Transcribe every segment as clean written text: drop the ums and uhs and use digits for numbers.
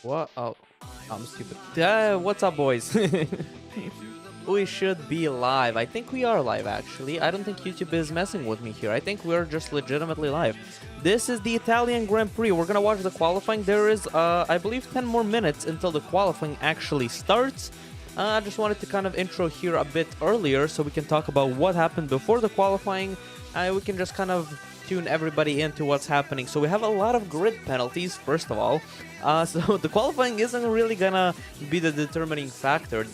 What? Oh, I'm stupid. What's up, boys? We should be live. I think we are live, actually. I don't think YouTube is messing with me here. I think we're just legitimately live. This is the Italian Grand Prix. We're gonna watch the qualifying. There is, I believe, 10 more minutes until the qualifying actually starts. I just wanted to kind of intro here a bit earlier so we can talk about what happened before the qualifying. We can just kind of tune everybody into what's happening. So we have a lot of grid penalties, first of all. So the qualifying isn't really gonna be the determining factor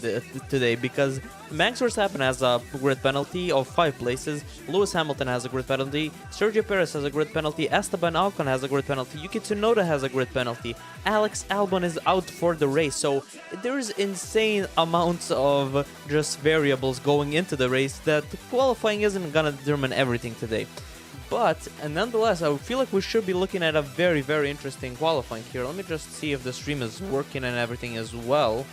today, because Max Verstappen has a grid penalty of 5 places, Lewis Hamilton has a grid penalty, Sergio Perez has a grid penalty, Esteban Ocon has a grid penalty, Yuki Tsunoda has a grid penalty, Alex Albon is out for the race. So there's insane amounts of just variables going into the race that the qualifying isn't gonna determine everything today. But nonetheless, I feel like we should be looking at a very, very interesting qualifying here. Let me just see if the stream is working and everything as well.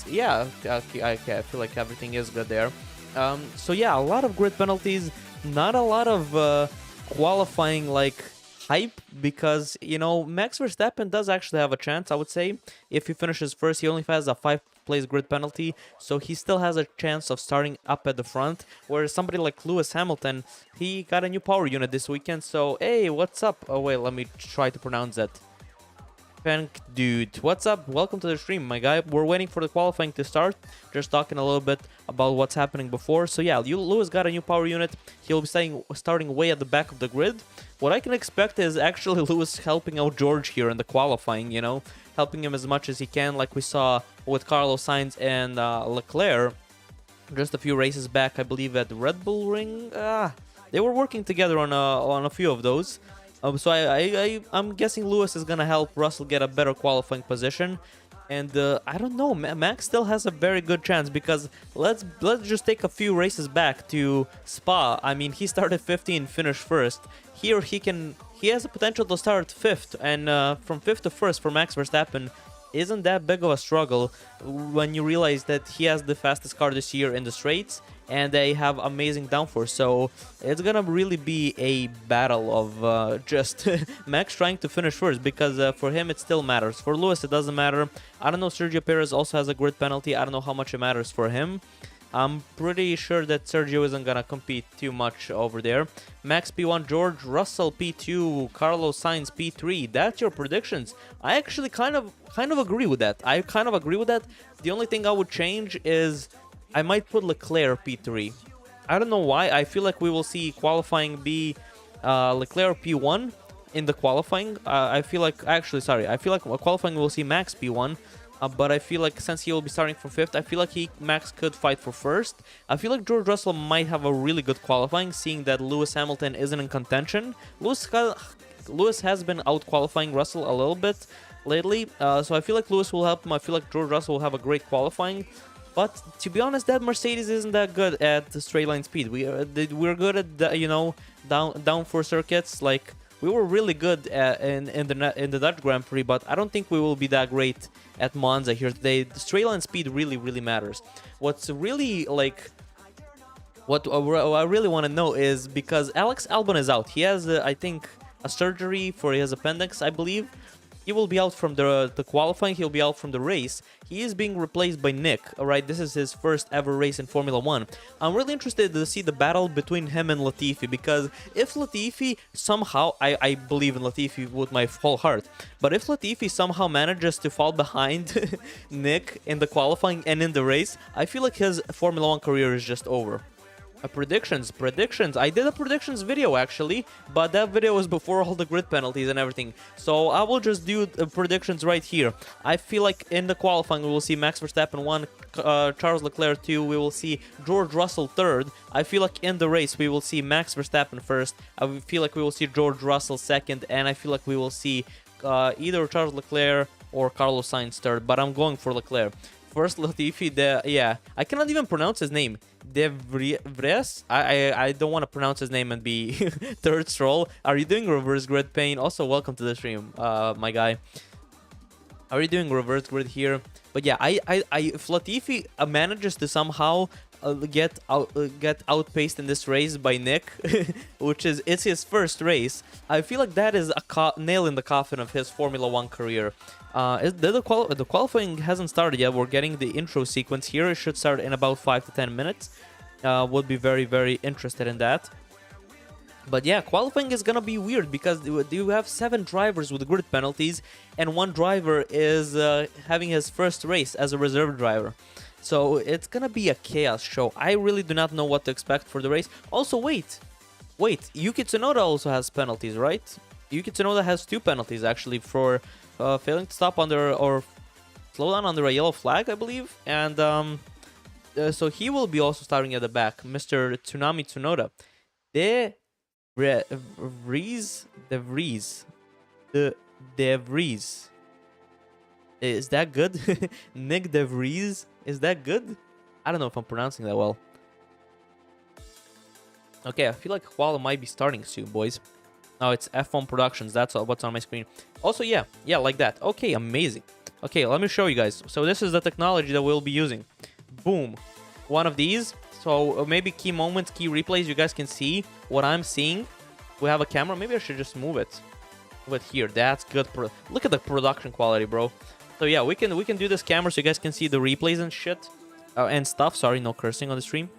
Yeah, okay, I feel like everything is good there. So yeah, a lot of grid penalties, not a lot of qualifying like hype, because, you know, Max Verstappen does actually have a chance, I would say. If he finishes first, he only has a 5-place grid penalty, so he still has a chance of starting up at the front, whereas somebody like Lewis Hamilton, he got a new power unit this weekend. So hey, what's up? Oh wait, let me try to pronounce that. Pink dude, what's up? Welcome to the stream, my guy. We're waiting for the qualifying to start, just talking a little bit about what's happening before. So yeah, Lewis got a new power unit. He'll be starting way at the back of the grid. What I can expect is actually Lewis helping out George here in the qualifying, you know, helping him as much as he can, like we saw with Carlos Sainz and Leclerc just a few races back, I believe, at the Red Bull Ring. They were working together on a few of those. So I'm guessing Lewis is gonna help Russell get a better qualifying position, and I don't know. Max still has a very good chance, because let's just take a few races back to Spa. I mean, he started 15, finished first. Here he has the potential to start 5th, and from 5th to 1st for Max Verstappen isn't that big of a struggle when you realize that he has the fastest car this year in the straights, and they have amazing downforce. So it's gonna really be a battle of just Max trying to finish first, because for him it still matters. For Lewis it doesn't matter. I don't know, Sergio Perez also has a grid penalty. I don't know how much it matters for him. I'm pretty sure that Sergio isn't gonna compete too much over there. Max P1, George Russell P2, Carlos Sainz P3. That's your predictions. I actually kind of agree with that. The only thing I would change is I might put Leclerc P3. I don't know why. I feel like we will see qualifying be Leclerc P1 in the qualifying. I feel like qualifying we'll see Max P1. But I feel like since he will be starting from 5th, I feel like Max could fight for 1st. I feel like George Russell might have a really good qualifying, seeing that Lewis Hamilton isn't in contention. Lewis has been out qualifying Russell a little bit lately, so I feel like Lewis will help him. I feel like George Russell will have a great qualifying. But to be honest, that Mercedes isn't that good at the straight line speed. We're good at down for circuits. Like, we were really good in the Dutch Grand Prix, but I don't think we will be that great at Monza here today. The straight line speed really matters. What's really like, what I really want to know is, because Alex Albon is out. He has, I think, a surgery for his appendix, I believe. He will be out from the qualifying. He'll be out from the race. He is being replaced by Nick. All right, this is his first ever race in Formula 1. I'm really interested to see the battle between him and Latifi, because if Latifi somehow, I believe in Latifi with my whole heart, but if Latifi somehow manages to fall behind Nick in the qualifying and in the race, I feel like his Formula 1 career is just over. Predictions. I did a predictions video actually, but that video was before all the grid penalties and everything. So I will just do predictions right here. I feel like in the qualifying we will see Max Verstappen 1, Charles Leclerc 2, we will see George Russell 3rd. I feel like in the race we will see Max Verstappen 1st. I feel like we will see George Russell 2nd, and I feel like we will see either Charles Leclerc or Carlos Sainz 3rd, but I'm going for Leclerc. First Latifi, yeah, I cannot even pronounce his name. De Vries? I don't want to pronounce his name and be 3rd Stroll. Are you doing reverse grid pain? Also, welcome to the stream, my guy. Are you doing reverse grid here? But yeah, if Latifi manages to somehow get outpaced in this race by Nick, which is it's his first race. I feel like that is a nail in the coffin of his Formula One career. The qualifying hasn't started yet. We're getting the intro sequence here. It should start in about 5 to 10 minutes. Would be very, very interested in that. But yeah, qualifying is gonna be weird because you have 7 drivers with grid penalties, and 1 driver is having his first race as a reserve driver. So it's gonna be a chaos show. I really do not know what to expect for the race. Also, wait, Yuki Tsunoda also has penalties, right? Yuki Tsunoda has 2 penalties actually for failing to stop under or slow down under a yellow flag, I believe. And so he will be also starting at the back, Mr. Tsunami Tsunoda. De Vries. Is that good? Nick De Vries. Is that good? I don't know if I'm pronouncing that well. Okay, I feel like Huala might be starting soon, boys. No, it's F1 Productions. That's what's on my screen. Also, yeah, like that. Okay, amazing. Okay, let me show you guys. So this is the technology that we'll be using. Boom. One of these. So maybe key moments, key replays. You guys can see what I'm seeing. We have a camera. Maybe I should just move it. Move it here. That's good. Look at the production quality, bro. So yeah, we can do this camera so you guys can see the replays and shit and stuff. Sorry, no cursing on the stream.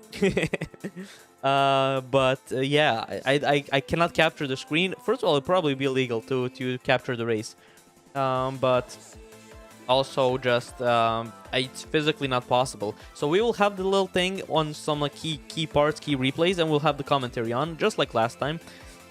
Yeah, I cannot capture the screen. First of all, it'll probably be illegal to capture the race, but also just it's physically not possible. So we will have the little thing on some like key parts, key replays, and we'll have the commentary on just like last time.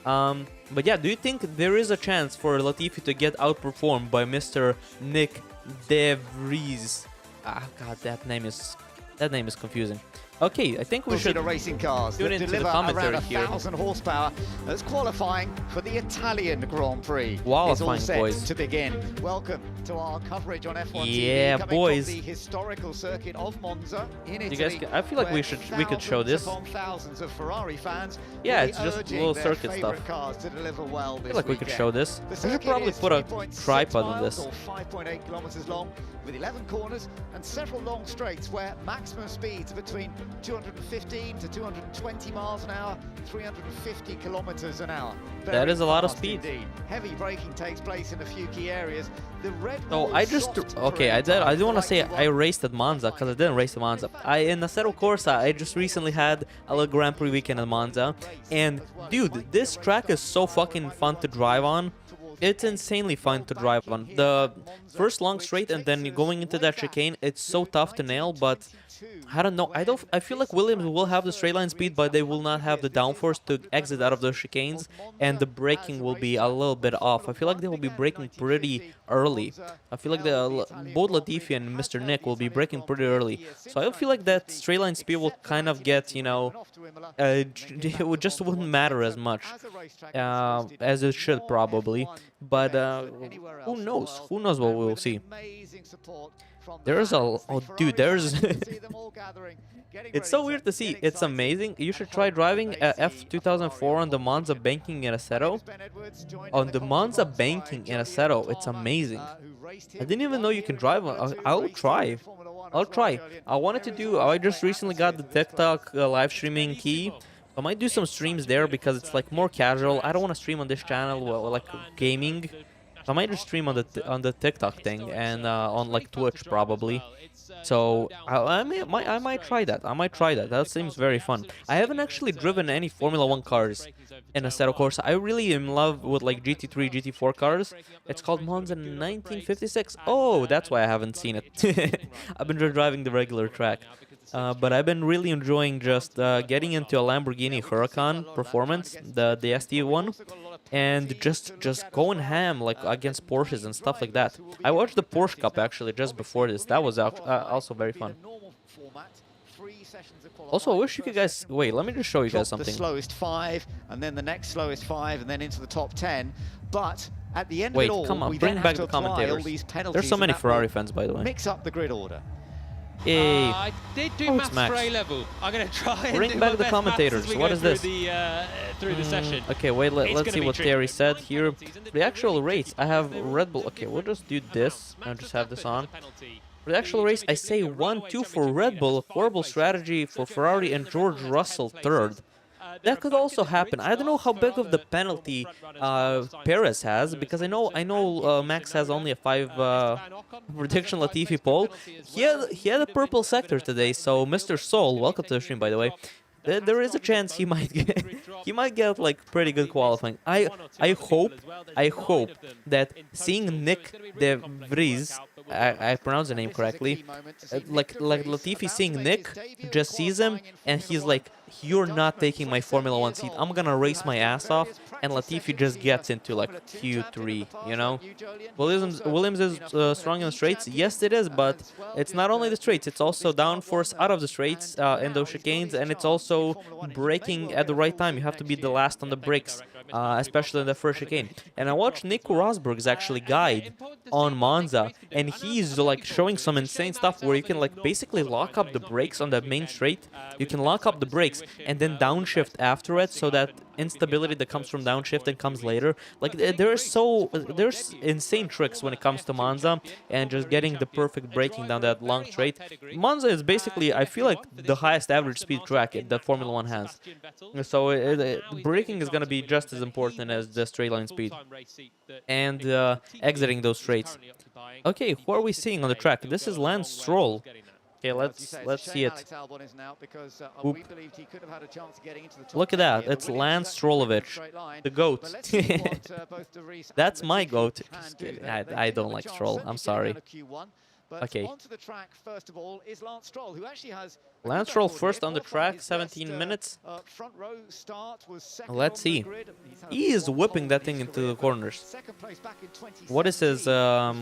But yeah, do you think there is a chance for Latifi to get outperformed by Mr. Nick De Vries? Ah, God, that name is confusing. Okay, I think we should racing cars tune into the commentary here. 1,000 horsepower as qualifying for the Italian Grand Prix. Qualifying, is all set boys. to begin. Welcome to our coverage on F1 Yeah, TV, boys. from the historical circuit of Monza in Italy. You guys, I feel like we could show this. Thousands of Ferrari fans. Yeah, it's just little circuit stuff. Cars to deliver well I feel like we could show this. The I should probably put a 3.6 tripod on miles this. or 5.8 kilometers long, with 11 corners and several long straights where maximum speeds are between 215 to 220 miles an hour, 350 kilometers an hour. That is a lot of fast speed. Indeed. Heavy braking takes place in a few key areas. The Red So Bull I just okay. I didn't want to say I raced at Monza because I didn't race at Monza. In Assetto Corsa, I just recently had a little Grand Prix weekend at Monza, and dude, this track is so fucking fun to drive on. It's insanely fun to drive on. The first long straight and then going into that chicane, it's so tough to nail, but I don't know. I feel like Williams will have the straight line speed, but they will not have the downforce to exit out of those chicanes, and the braking will be a little bit off. I feel like they will be braking pretty early. I feel like both Latifi and Mr. Nick will be braking pretty early. So I feel like that straight line speed will kind of get, you know, it just wouldn't matter as much as it should probably. But who knows? Who knows what we will see? There's dude, there's it's so weird to see. It's amazing. You should try driving F 2004 on the Monza banking in Assetto. On the Monza banking in Assetto, it's amazing. I didn't even know you can drive on. I'll try. I wanted to do. I just recently got the TikTok live streaming key. I might do some streams there because it's like more casual. I don't want to stream on this channel, well, like gaming. I might just stream on the TikTok thing and on like Twitch probably. So I might try that. That seems very fun. I haven't actually driven any Formula 1 cars in Assetto Corsa. I really am in love with like GT3, GT4 cars. It's called Monza 1956. Oh, that's why I haven't seen it. I've been just driving the regular track. But I've been really enjoying just getting into a Lamborghini Huracan performance, the ST one, and just going ham like against Porsches and stuff like that. I watched the Porsche Cup actually just before this. That was also very fun. Also, I wish you could guys wait. Let me just show you guys something. The slowest 5, and then the next slowest 5, and then into the top 10. But at the end wait, of it all, come on, we bring then back have the to apply all commentators. these penalties. There's so many Ferrari fans, by the way. Mix up the grid order. Hey. I did do maths for A-level. I'm going to try and bring do back my the best commentators. maths as we what go is this? Through the session. Okay, wait. Let's see what tricky. Terry said here. The actual rates. I have Red Bull. Okay, we'll just do this and just have this on. For the actual race, I say 1-2 for Red Bull, horrible strategy for Ferrari and George Russell third. That could also happen. I don't know how big of the penalty Perez has, because I know Max has only a 5 prediction Latifi pole. He had a purple sector today, so Mr. Soul, welcome to the stream by the way. There is a chance he might get he might get like pretty good qualifying. I hope that seeing Nick De Vries, I pronounce the name correctly, like Latifi seeing Nick just sees him and he's like, you're not taking my Formula 1 seat. I'm gonna race my ass off, and Latifi just gets into like Q3, you know? Williams is strong in the straights. Yes, it is, but it's not only the straights. It's also downforce out of the straights in those chicanes, and it's also braking at the right time. You have to be the last on the brakes, especially in the first chicane. And I watched Nico Rosberg's actually guide on Monza, and he's like showing some insane stuff where you can like basically lock up the brakes on that main straight. You can lock up the brakes and then downshift after it, so that instability that comes from downshifting comes later. Like there's insane tricks when it comes to Monza and just getting the perfect braking down that long straight. Monza is basically, I feel like, the highest average speed track that Formula 1 has. So braking is going to be just as important as the straight line speed and exiting those straights. Okay, who are we seeing on the track? This is Lance Stroll. Okay, let's see it. Oop. Look at that, it's Lance Strollovich, the GOAT. That's my GOAT. I don't like Stroll, I'm sorry. Okay. Lance Stroll first on the track, 17 minutes. Let's see. He is whipping that thing into the corners. What is his they're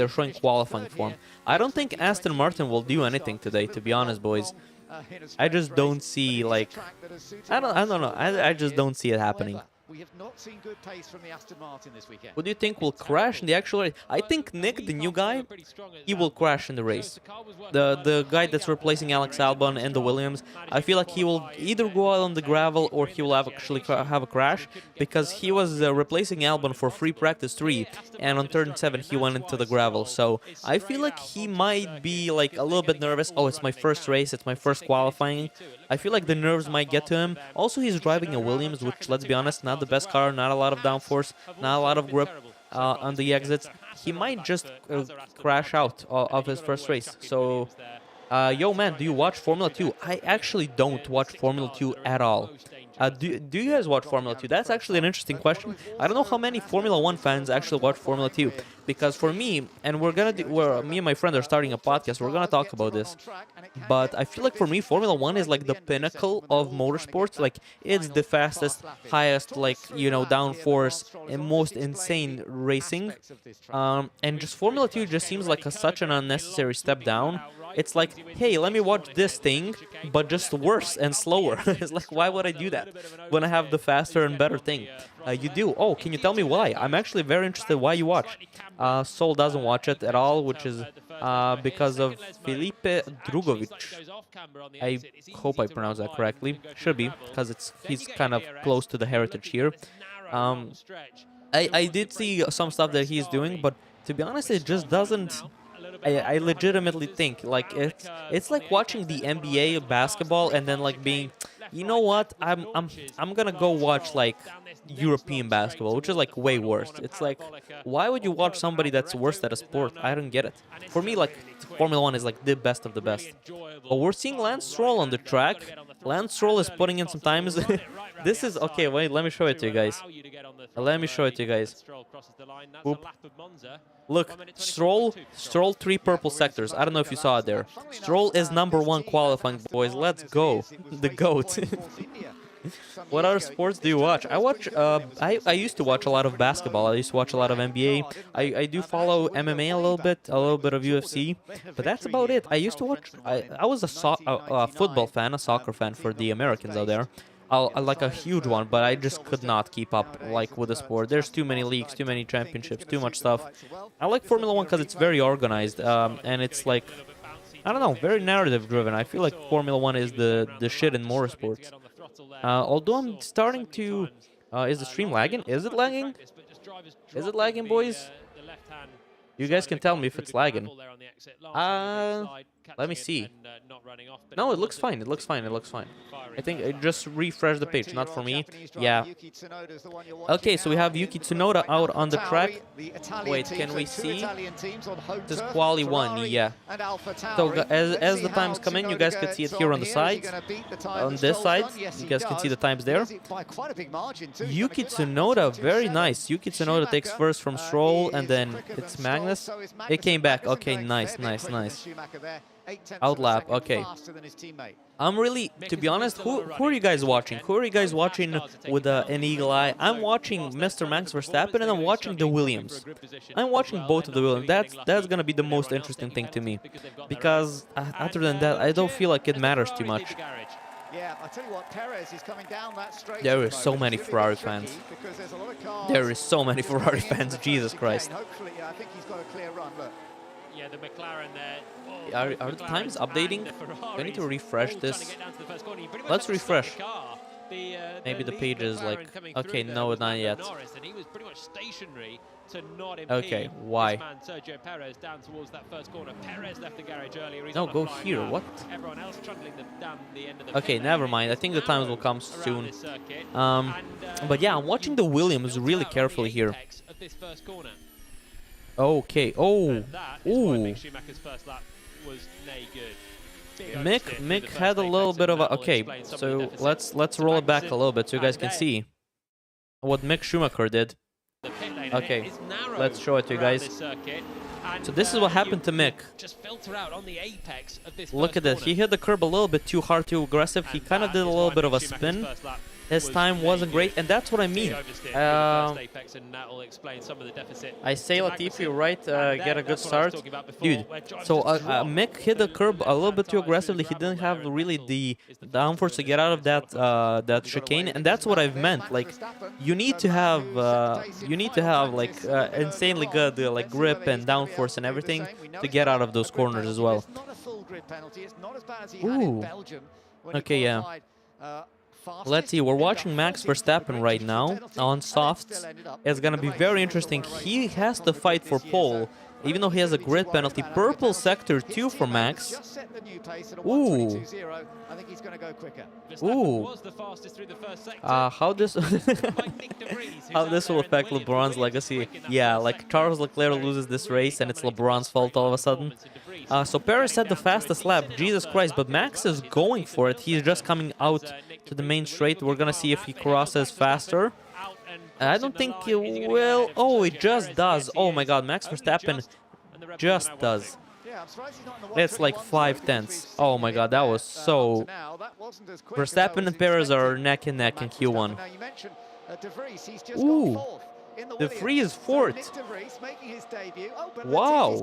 showing qualifying form. I don't think Aston Martin will do anything today, to be honest, boys. I just don't see, like, I don't know. I just don't see it happening. We have not seen good pace from the Aston Martin this weekend. Who do you think will crash in the actual race? I think Nick, the new guy, he will crash in the race. The guy that's replacing Alex Albon and the Williams, I feel like he will either go out on the gravel or he will actually have a crash, because he was replacing Albon for free practice 3, and on turn 7 he went into the gravel. So I feel like he might be like a little bit nervous. Oh, it's my first race, it's my first qualifying. I feel like the nerves might get to him. Also, he's driving a Williams, which, let's be honest, not the best car, not a lot of downforce, not a lot of grip on the exits. He might just crash out of his first race. So, yo man, do you watch Formula 2? I actually don't watch Formula 2 at all. Do you guys watch Formula 2? That's actually an interesting question. I don't know how many Formula 1 fans actually watch Formula 2. Because for me, and me and my friend are starting a podcast, we're gonna talk about this. But I feel like for me, Formula 1 is like the pinnacle of motorsports. Like, it's the fastest, highest, like, you know, downforce and most insane racing. And just Formula 2 just seems like such an unnecessary step down. It's like, hey, let me watch this thing, but just worse and slower. It's like, why would I do that when I have the faster and better thing? You do. Oh, can you tell me why? I'm actually very interested why you watch. Soul doesn't watch it at all, which is because of Felipe Drugovic. I hope I pronounced that correctly. Should be, because he's kind of close to the heritage here. I did see some stuff that he's doing, but to be honest, it just doesn't... I legitimately think, like, it's like watching the NBA basketball and then like being, you know what, I'm gonna go watch like European basketball, which is like way worse. It's like, why would you watch somebody that's worse at a sport? I don't get it. For me, like, Formula 1 is like the best of the best. But we're seeing Lance Stroll on the track. Lance Stroll is putting in some times. This is okay. Wait, let me show it to you guys. Let me show it to you guys. Oop. Look, Stroll 3 purple sectors. I don't know if you saw it there. Stroll is #1 qualifying, boys. Let's go. The GOAT. What other sports do you watch? I watch. I used to watch a lot of basketball. I used to watch a lot of NBA. I do follow MMA a little bit of UFC, but that's about it. I used to watch. I was a football fan, a soccer fan for the Americans out there. Like a huge one, but I just could not keep up like with the sport. There's too many leagues, too many championships, too much stuff. I like Formula 1 because it's very organized, and it's like, I don't know, very narrative driven. I feel like Formula 1 is the shit in motorsports. Although I'm starting to... is the stream lagging? Is it lagging? Is it lagging, boys? You guys can tell me if it's lagging. Let me see. No, it looks fine. It looks fine. It looks fine. I think it just refresh the page, not for me. Yeah. Okay, so we have Yuki Tsunoda out on the track. Wait, can we see? This is quali 1, yeah. So as the times come in, you guys can see it here on the sides. On this side, you guys can see the times there. Yuki Tsunoda, very nice. Yuki Tsunoda takes first from Stroll, and then it's Magnus. It came back. Okay, nice, nice, nice. Outlap, okay. I'm really, to be honest, who are you guys watching? Who are you guys watching with an eagle eye? I'm watching Mr. Max Verstappen and I'm watching the Williams. I'm watching both of the Williams. That's gonna be the most interesting thing to me. Because other than that, I don't feel like it matters too much. Yeah, I tell you what, Perez is coming down that straight. There are so many Ferrari fans. There is so many Ferrari fans, Jesus Christ. Hopefully, I think he's got a clear run, look. Yeah, the McLaren there. Are the times updating? I need to refresh this. Let's refresh. Maybe the page is like, okay, no, not yet. Okay, why? No, go here, what? Okay, never mind, I think the times will come soon. But yeah, I'm watching the Williams really carefully here. Okay, oh, ooh. Mick had a little bit of a, okay, so let's roll it back a little bit so you guys can see what Mick Schumacher did. Okay, let's show it to you guys. So this is what happened to Mick. Look at this, he hit the curb a little bit too hard, too aggressive. He kind of did a little bit of a spin. His time wasn't great, and that's what I mean. I say Latifi, right, get a good start. Dude, so Mick hit the curb a little bit too aggressively. He didn't have really the downforce to get out of that chicane, and that's what I've meant. Like, you need to have like insanely good like grip and downforce and everything to get out of those corners as well. Ooh. Okay, yeah. Let's see, we're watching Max Verstappen right now on softs. It's gonna be very interesting. He has to fight for pole, even though he has a grid penalty. Purple sector 2 for Max. Ooh. Ooh. How this how this will affect LeBron's legacy? Yeah, like Charles Leclerc loses this race and it's LeBron's fault all of a sudden. So Perez had the fastest lap, Jesus Christ, but Max is going for it. He's just coming out to the main straight. We're gonna see if he crosses faster. I don't think he will. Oh, it just does. Oh my God, Max Verstappen just does. It's like 5/10. Oh my God, that was so. Verstappen and Perez are neck and neck in Q1. Ooh. De Vries is fourth. Wow.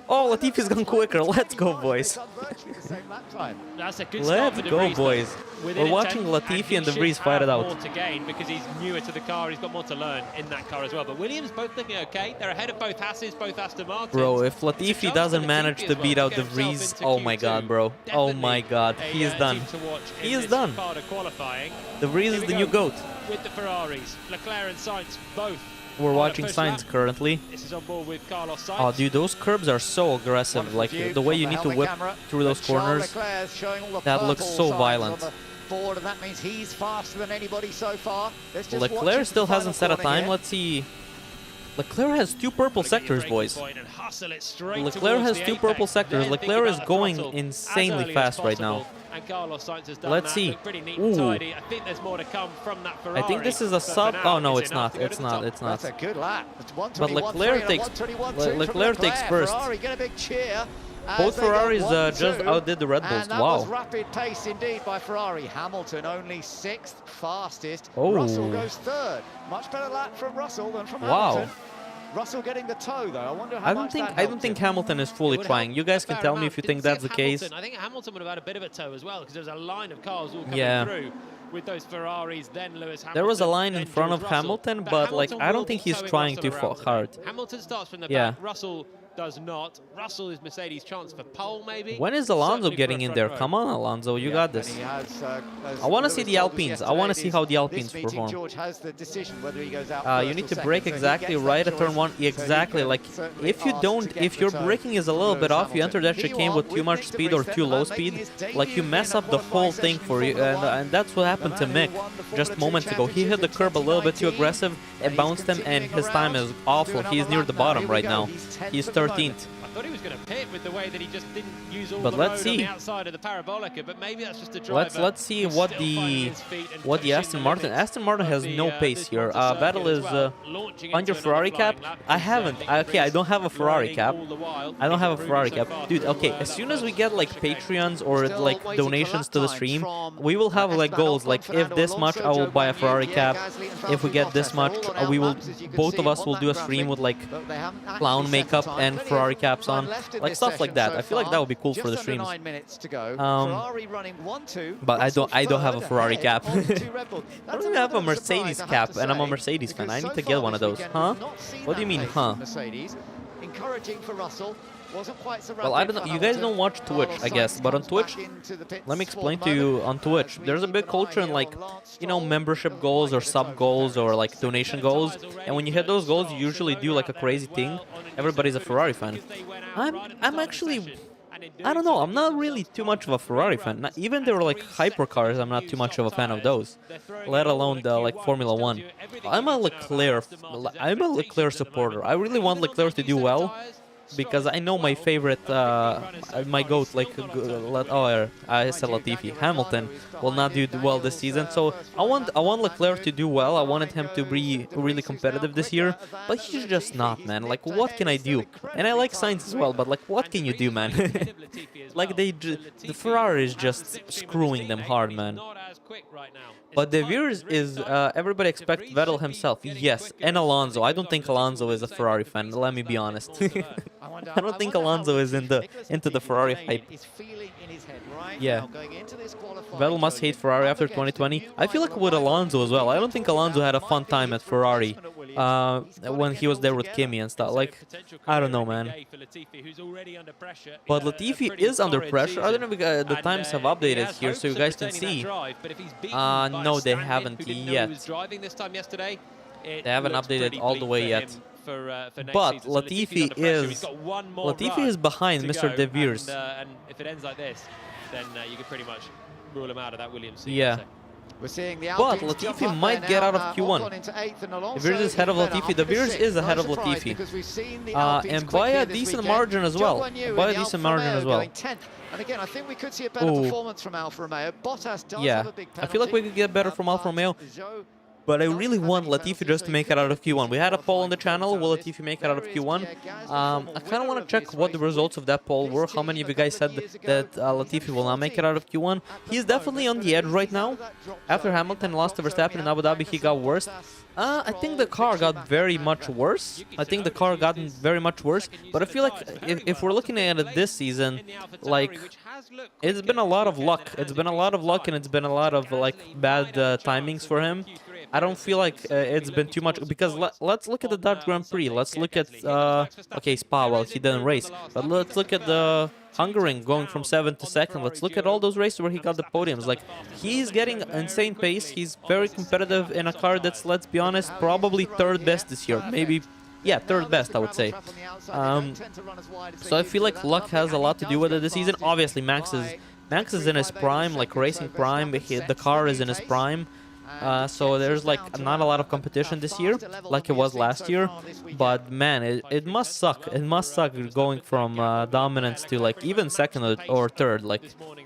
Oh, Latifi's gone quicker. Let's go, boys. Let's go, boys. We're watching Latifi and De Vries fight it out. More to gain because he's newer to the car. He's got more to learn in that car as well. But Williams both looking okay. They're ahead of both Hasses, both Aston Martins. Bro, if Latifi doesn't manage to beat out De Vries, oh my God, bro. Oh my God, he is done. He is done. De Vries is the new GOAT. With the Ferraris, Leclerc and Sainz both. We're watching Sainz currently. This is on board with Carlos Sainz. Oh, dude, those curbs are so aggressive. Like, the way you need to whip through those corners, that looks so violent. And that means he's faster than anybody so far. Leclerc still hasn't set a time. Let's see. Leclerc has 2 purple sectors, boys. Leclerc has 2 purple sectors. Leclerc is going insanely fast right now. Let's see. Ooh. I think there's more to come from that Ferrari. I think this is a sub. Oh no, it's not. It's not. It's not. That's a good lap. But Leclerc takes first. Both Ferraris just outdid the Red Bulls. And that wow. was rapid pace indeed by Ferrari. Hamilton only 6th fastest. Oh. Russell goes 3rd. Much better lap from Russell than from Hamilton. Russell getting the toe though. I wonder how much I don't think Hamilton is fully trying. You guys can tell me if you think that's the case. I think Hamilton would have had a bit of a toe as well because there was a line of cars all coming through with those Ferraris. Then Lewis Hamilton. There was a line in front of Hamilton, but like I don't think he's trying too hard. Hamilton starts from the back. Russell does not. Russell is Mercedes' chance for pole, maybe. When is Alonso Certainly getting for a in front there? row. Come on, Alonso, you got this. He has, I want to see the Alpines. I want to see how the Alpines perform. George has the decision whether he goes out You first need or to second, brake so he exactly gets that right at turn choice. 1. So he Exactly. can Like, certainly if you ask don't, to get if the your toe braking is a from little Lewis bit off, you enter Hamilton. that Here you chicane are with too much Nick de speed Vries or then, too low making speed, his like you debut mess in a up the whole qualifying thing session for you, Formula One. and that's what happened to The man Mick who won the just Formula 2 moments ago. He hit the curb a little bit too 2019, aggressive, it and bounced he's him, and continuing his time is around. awful. Let's do He's another near lap the now. bottom Here we right go. now. He's 10th He's at the moment. 13th. I thought he was going to pit with the way that he just didn't use all But the let's road on see. the outside of the parabolica, but maybe that's just a driver. Let's see who's what still finding the his feet and Aston pushing the Martin. limits Aston Martin has of no the, pace this here. Monza Vettel circuit is as well, launching on into your another Ferrari flying cap. lap I is, haven't. Nick Okay, I Vries don't have a Ferrari learning cap. all the while. I don't He's have a improving Ferrari so cap. far Dude, through, okay, that as soon as we first get like chicane. Patreons or Still like waiting for donations lap to the time stream, from we will have like Esteban goals. Ocon, Like if Fernando this much, Alonso, I will Joe buy a Guanyu, Ferrari Pierre cap. Gasly, and If we Valtteri get this Bottas. much, They're all on we will. outlaps, as you can Both see of us on will that do a graphic, stream with like but they haven't actually clown set makeup the time. and Plenty Ferrari of caps time on, left in like this stuff like session that. so I feel like far. that would be cool for the Just under streams. 9 minutes to go. Um, Ferrari running 1-2. But I don't have a Ferrari cap. I I don't even have a Mercedes cap, and I'm a Mercedes fan. I need to get one of those. Huh? What do you mean, huh? Mercedes, encouraging for Russell. Wasn't quite so Well, I don't know. You guys don't watch Twitch, I guess, but on Twitch, let me explain to you on Twitch. There's a big culture in like, you know, membership goals or sub goals or like donation goals. And when you hit those goals, you usually do like a crazy thing. Everybody's a Ferrari fan. I'm actually, I don't know. I'm not really too much of a Ferrari fan. Not, even they were like hypercars, I'm not too much of a fan of those. Let alone the like Formula One. I'm a Leclerc supporter. I really want Leclerc to do well, because I know my favorite, my GOAT, like, I said Latifi, Hamilton, will not do well this season. So I want Leclerc to do well. I wanted him to be really competitive this year, but he's just not, man. Like, what can I do? And I like Sainz as well, but like, what can you do, man? Like, the Ferrari is just screwing them hard, man. But the viewers is, everybody expects Vettel himself, yes, and Alonso. I don't think Alonso is a Ferrari fan, let me be honest. I don't think Alonso is into the Ferrari hype. Yeah. Vettel must hate Ferrari after 2020. I feel like with Alonso as well. I don't think Alonso had a fun time at Ferrari when he was there with Kimi and stuff. Like, I don't know, man. But Latifi is under pressure. I don't know if the times have updated here so you guys can see. No, they haven't yet. They haven't updated all the way yet. But Latifi is behind Mr. De Vries. And if it ends like this, then you can pretty much rule him out of that Williams seat. Yeah. We're seeing the But Latifi might get out of Q1. De Vries is ahead of Latifi. De Vries is ahead of Latifi. And by a decent margin as well. By a decent margin as well. And again, I think we could see a better performance from Alfa Romeo. Bottas does have a big penalty. I feel like we could get better from Alfa Romeo. But I really want Latifi just to make it out of Q1. We had a poll on the channel, will Latifi make it out of Q1? I kind of want to check what the results of that poll were. How many of you guys said that Latifi will not make it out of Q1? He's definitely on the edge right now. After Hamilton lost to Verstappen in Abu Dhabi, he got worse. I think the car got very much worse. But I feel like if we're looking at it this season, like, it's been a lot of luck. It's been a lot of luck, and it's been a lot of like bad timings for him. I don't feel like it's been too much, because let's look at the Dutch Grand Prix. Let's look at okay, Spa. Well, he didn't race, but let's look at the Hungaroring going from 7th to 2nd. Let's look at all those races where he got the podiums. Like, he's getting insane pace. He's very competitive in a car that's, let's be honest, probably 3rd best this year. Maybe, yeah, 3rd best, I would say. So I feel like luck has a lot to do with it this season. Obviously, Max is in his prime, like racing prime. The car is in his prime. So there's like not a lot of competition this year, like it was last year. But man, it must suck. It must suck going from dominance to like even 2nd or 3rd. Like,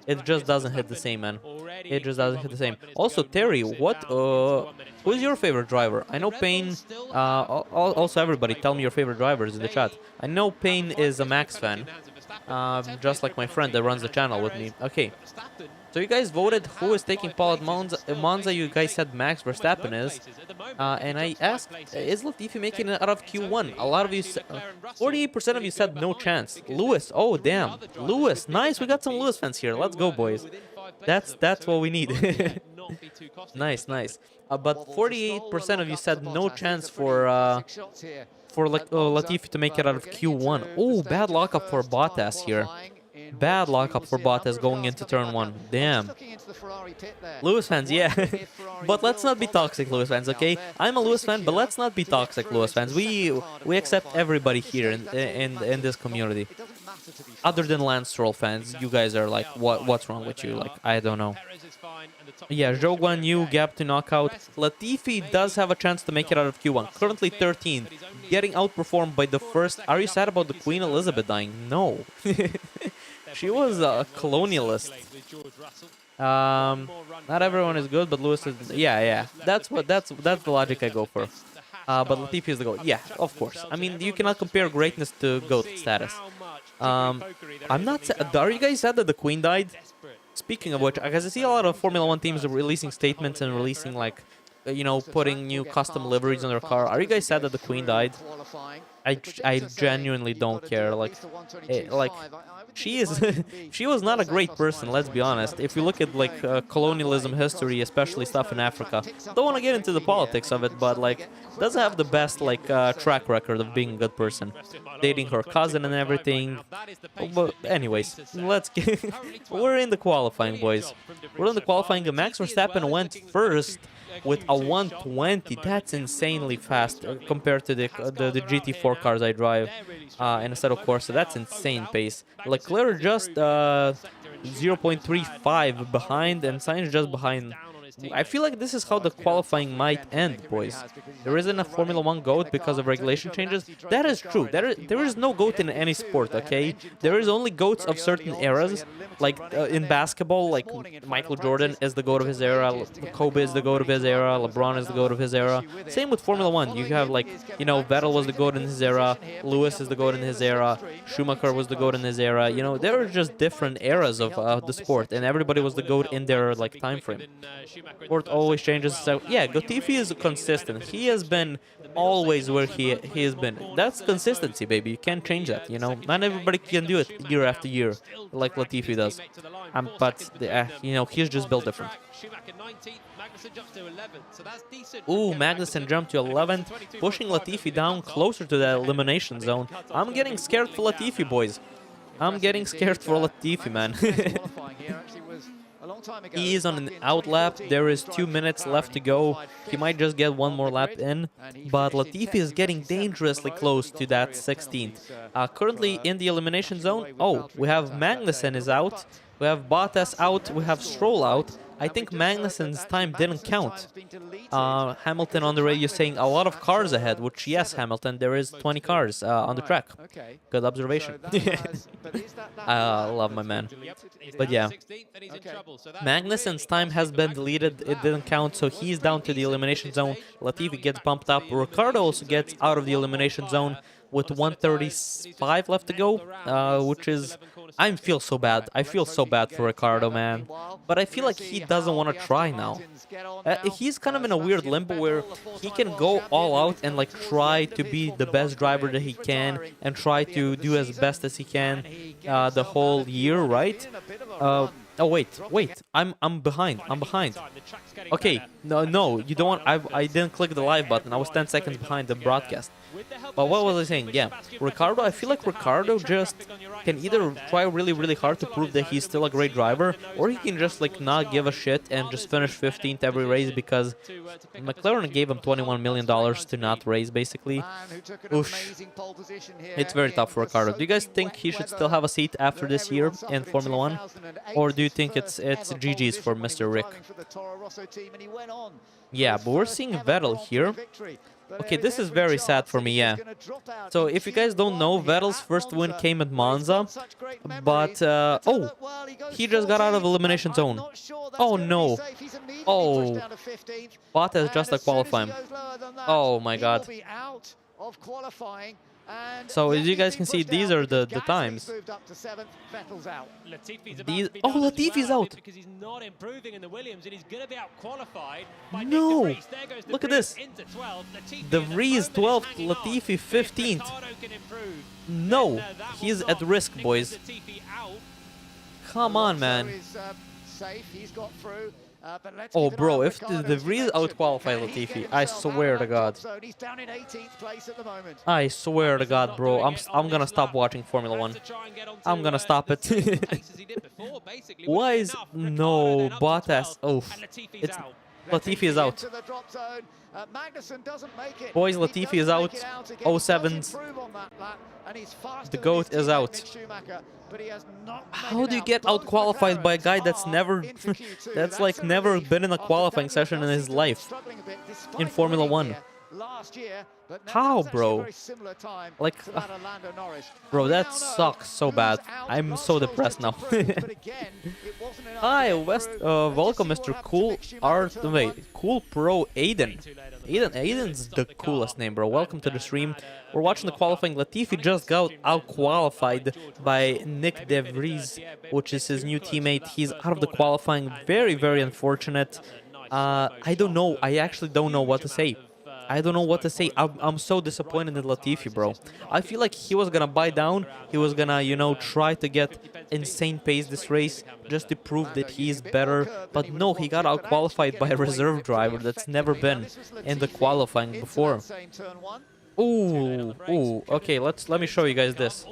it just doesn't hit the same, man. It just doesn't hit the same. Also, Terry, who's your favorite driver? I know Payne. Also, everybody, tell me your favorite drivers in the chat. I know Payne is a Max fan, just like my friend that runs the channel with me. Okay. So you guys voted who is taking pole at Monza. You guys said Max Verstappen is. And I asked, is Latifi making it out of Q1? A lot of you, 48% of you said no chance. Lewis, oh damn. Lewis, nice. We got some Lewis fans here. Let's go, boys. That's what we need. not be too costly. Nice, nice. But 48% of you said no chance for Latifi to make it out of Q1. Oh, bad lockup for Bottas here. Bad lockup for Bottas going into turn 1. Damn. Lewis fans, yeah. But let's not be toxic, Lewis fans, okay? I'm a Lewis fan, but let's not be toxic, Lewis fans. We accept everybody here in this community. Other than Lance Stroll fans, you guys are like, what's wrong with you? Like, I don't know. Yeah, Zhou Guan Yu, gap to knockout. Latifi does have a chance to make it out of Q1. Currently 13th, getting outperformed by the first. Are you sad about the Queen Elizabeth dying? No. She was a colonialist. Not everyone is good, but Lewis is. Yeah. That's the logic I go for. But Latifi is the GOAT. Yeah, of course. I mean, you cannot compare greatness to GOAT status. I'm not. Are you guys sad that the Queen died? Speaking of which, because I see a lot of Formula 1 teams releasing statements and releasing, like, you know, putting new custom liveries on their car. Are you guys sad that the Queen died? I genuinely don't care. Like she was not a great person, let's be honest. If you look at like colonialism history, especially stuff in Africa, don't want to get into the politics of it, but like doesn't have the best like track record of being a good person, dating her cousin and everything. But anyways, let's get we're in the qualifying, boys. We're in the qualifying. Max Verstappen went first with a 120. That's insanely fast compared to the GT4 cars I drive in a set of course. So that's insane pace. Leclerc just 0.35 behind, and Sainz just behind. I feel like this is how the qualifying might end, boys. There isn't a Formula 1 GOAT because of regulation changes. That is true. There is no GOAT in any sport, okay? There is only GOATs of certain eras. Like in basketball, like Michael Jordan is the GOAT of his era, Kobe is the GOAT of his era, LeBron is the GOAT of his era. Same with Formula 1. You have like, you know, Vettel was the GOAT in his era, Lewis is the GOAT in his era, Schumacher was the GOAT in his era. You know, there are just different eras of the sport, and everybody was the GOAT in their like time frame. Sport always changes. So yeah, Latifi is consistent. He has been always where he has been. That's consistency, baby. You can't change that. You know, not everybody can do it year after year like Latifi does. But you know, he's just built different. Ooh, Magnussen jumped to 11th, pushing Latifi down closer to the elimination zone. I'm getting scared for Latifi, boys. I'm getting scared for Latifi, man. He is on an out lap. There is 2 minutes left to go. He might just get one more lap in. But Latifi is getting dangerously close to that 16th. Currently in the elimination zone. Oh, we have Magnussen is out. We have Bottas out. We have Stroll out. I think Magnussen's time didn't count. Hamilton on the radio saying a lot of cars ahead, which, yes, Hamilton, there is 20 cars on the track. Good observation. I love my man. But yeah, Magnussen's time has been deleted. It didn't count, so he's down to the elimination zone. Latifi gets bumped up. Ricciardo also gets out of the elimination zone with 1:35 left to go, which is... I feel so bad. I feel so bad for Ricciardo, man. But I feel like he doesn't want to try now. He's kind of in a weird limbo where he can go all out and like try to be the best driver that he can and try to do as best as he can the whole year, right? Oh wait, I'm behind. Okay, no, you don't want. I didn't click the live button. I was 10 seconds behind the broadcast. But what was I saying? Yeah, Ricciardo. I feel like Ricciardo just can either try really hard to prove that he's still a great driver, or he can just like not give a shit and just finish 15th every race because McLaren gave him $21 million to not race, basically. Oof. It's very tough for Ricciardo. Do you guys think he should still have a seat after this year in Formula 1, or do you think it's GG's for Mr. Rick? Yeah, but we're seeing Vettel here. Okay, this is very sad for me, yeah. So, if you guys don't know, Vettel's first win came at Monza, but, oh, he just got out of elimination zone. Oh, no. Oh, Bottas just qualifying. Oh, my God. So as you guys can see, these are the times. Oh, Latifi's out. No, look at this. De Vries 12th, Latifi 15th. No, he's at risk, boys. Come on, man. But let's Oh, keep an eye bro, on if the Ricciardo, De as you Vries mentioned. outqualified Can he Latifi, get I himself out swear of to that God. top zone? He's down in 18th place at the moment. I swear to God, Not bro. doing it on I'm gonna this stop lap. watching Formula Has 1. to try and get onto, I'm gonna stop the it. same pace as he did before, basically. Wouldn't Why be is enough. no Ricciardo then up to Bottas? 12th, Oof. and Latifi's It's out. Latifi is out. Into the drop zone. Magnussen doesn't make it. Boys, He Latifi is doesn't out. make it out again. He does 07s. improve on that lap, and he's faster The than GOAT his is teammate out. Mick Schumacher, but he has not How made it do you out. get Both outqualified by a guy McLarens that's are never into Q2. that's a like never relief been in a after qualifying Daniel session in does his seem to be life struggling a bit, despite in Formula winning 1? here last year, but now How, that was actually a bro? very similar time Like, to that of Lando Norris. bro, We that now know sucks so who's bad. out. I'm Lance so Stroll's depressed just now. improved, but again, it wasn't enough to Hi, get West. through. Let's Welcome, just see Mr. what happens to Cool Mick Schumacher Art. turn Wait, one. Cool Pro Aiden. Aiden's the coolest name, bro. Welcome to the stream. We're watching the qualifying. Latifi just got out-qualified by Nick De Vries, which is his new teammate. He's out of the qualifying. Very, very unfortunate. I don't know. I actually don't know what to say. I don't know what to say. I'm so disappointed in Latifi, bro. I feel like he was gonna buy down. He was gonna, you know, try to get insane pace this race just to prove that he's better. But no, he got out-qualified by a reserve driver that's never been in the qualifying before. Ooh, ooh. Okay, let me show you guys this.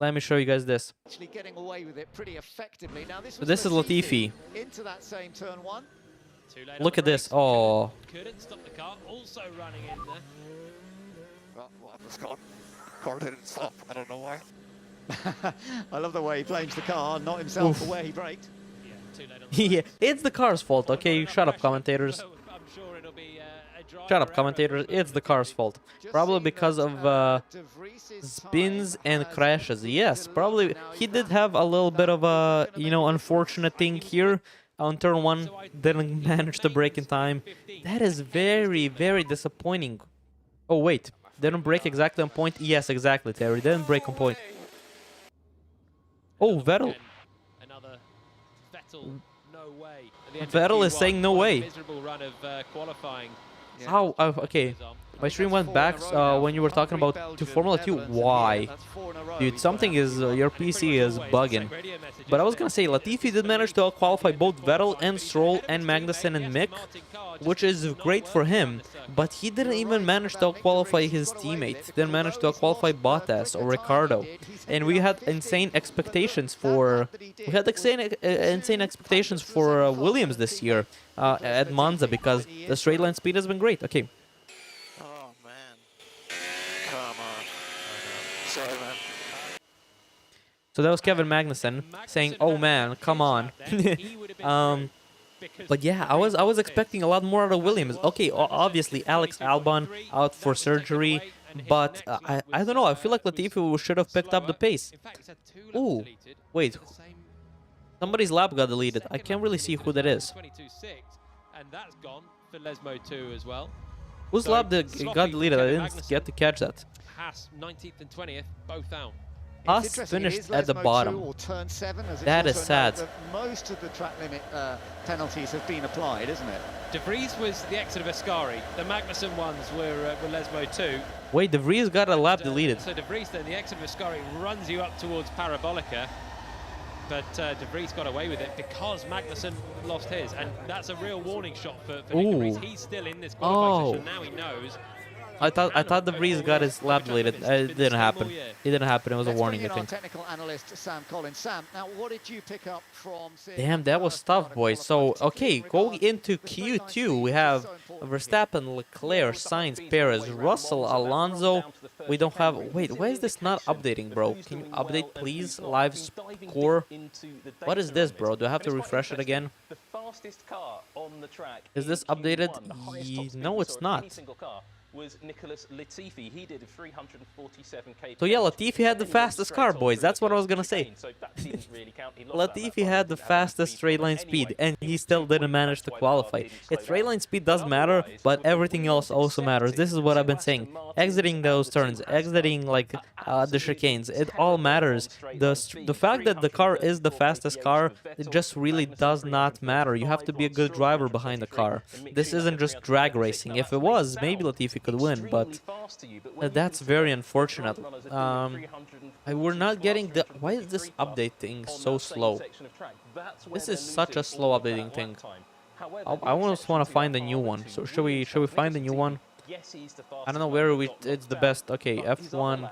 Let me show you guys this. Actually getting away with it pretty effectively. Now So this is Latifi. into that same turn one. Look at this. Oh. Couldn't stop the car, also running in there. Well, what was gone? Car didn't stop. I don't know why. I love the way he blames the car, not himself, for where he braked. Yeah, too late on the Yeah, it's the car's fault, okay? Shut up, commentators. I'm sure it'll be a driver Shut up, error, commentators. but It's the car's fault. Probably because of spins and crashes. Yes, probably. He did have a little bit of a, you know, unfortunate thing here. On turn 1, didn't manage to brake in time. That is very, very disappointing. Oh, wait. Didn't brake exactly on point? Yes, exactly, Terry. Didn't brake on point. Oh, Vettel. Another Vettel, no way. At the end of Vettel is Q1, saying no what a way. Miserable run of qualifying. How? Okay. My stream went back when you were talking about to Formula 2. Why? Dude, something is, your PC is bugging. But I was gonna say, Latifi did manage to qualify both Vettel and Stroll and Magnussen and Mick, which is great for him. But he didn't even manage to qualify his teammate. Didn't manage to qualify Bottas or Ricardo. And we had insane expectations for insane expectations for Williams this year at Monza because the straight line speed has been great. Okay. So that was Kevin Magnussen saying, "Oh man, come on." But yeah, I was expecting a lot more out of Williams. Okay, obviously Alex Albon out for surgery, but I don't know. I feel like Latifi should have picked up the pace. Ooh, wait, somebody's lap got deleted. I can't really see who that is. And that's gone for Lesmo 2 as well. Whose lap got deleted? I didn't get to catch that. Haas 19th and 20th, both out. Haas finished at the bottom. That is sad. Most of the track limit penalties have been applied, isn't it? De Vries was the exit of Ascari. The Magnussen ones were Lesmo 2. Wait, De Vries got a lap deleted. So De Vries then, the exit of Ascari, runs you up towards Parabolica. But De Vries got away with it because Magnussen lost his. And that's a real warning shot for Nick De Vries. He's still in this qualifying session. Now he knows. I thought De Vries got his lap deleted. It didn't happen. It didn't happen. It was a warning, I think. Technical analyst Sam Collins. Sam, now what did you pick up from? Damn, that was tough, boys. So, okay, going into Q2, we have Verstappen, Leclerc, Sainz, Perez, Russell, Alonso. We don't have... Wait, why is this not updating, bro? Can you update, please? Live score. What is this, bro? Do I have to refresh it again? Is this updated? No, it's not. Was Nicholas Latifi. He did 347k. So yeah, Latifi had the fastest car, boys. That's what I was gonna say. So that didn't really count. Latifi had the fastest straight line speed, and he still didn't manage to qualify. Its straight line speed does matter, but everything else also matters. This is what I've been saying. Exiting those turns, exiting like the chicanes, it all matters. The fact that the car is the fastest car, it just really does not matter. You have to be a good driver behind the car. This isn't just drag racing. If it was, maybe Latifi Latifi could win, but that's very unfortunate. We're not getting the... Why is this update thing so slow? This is such a slow updating thing. I almost want to find a new one. So should we find a new one? I don't know where it's the best. Okay, F1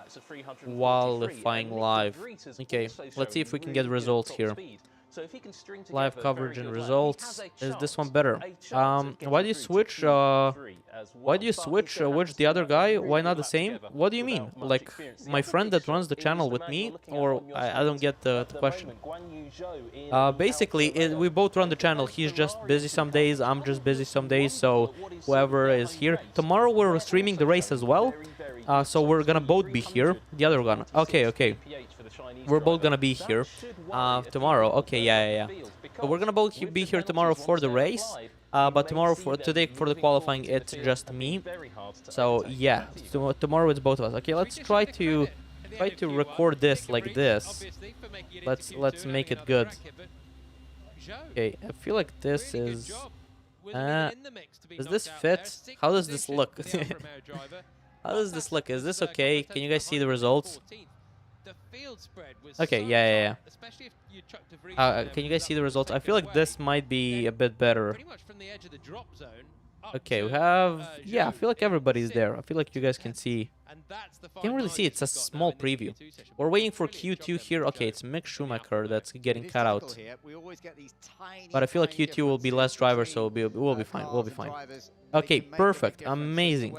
qualifying live. Okay, let's see if we can get results here. Live coverage and results. Is this one better? Why do you switch? Which the other guy? Why not the same? What do you mean? Like my friend that runs the channel with me, or I don't get the question. Basically, we both run the channel. He's just busy some days. I'm just busy some days. So whoever is here tomorrow, we're streaming the race as well. So we're gonna both be here. The other one. Okay. We're both gonna be here tomorrow. Okay, yeah. So we're gonna both be here tomorrow for the race. But today for the qualifying, it's just me. So yeah, tomorrow it's both of us. Okay, let's try to record this like this. Let's make it good. Okay, I feel like this is. Does this fit? How does this look? How does this look? Is this okay? Can you guys see the results? Okay, yeah. Can you guys see the results? I feel like this might be a bit better. Okay, we have... Yeah, I feel like everybody's there. I feel like you guys can see. Can't really see, it's a small preview. We're waiting for Q2 here. Okay, it's Mick Schumacher that's getting cut out. But I feel like Q2 will be less drivers, so we'll be fine. We'll be fine. Okay, perfect. Amazing.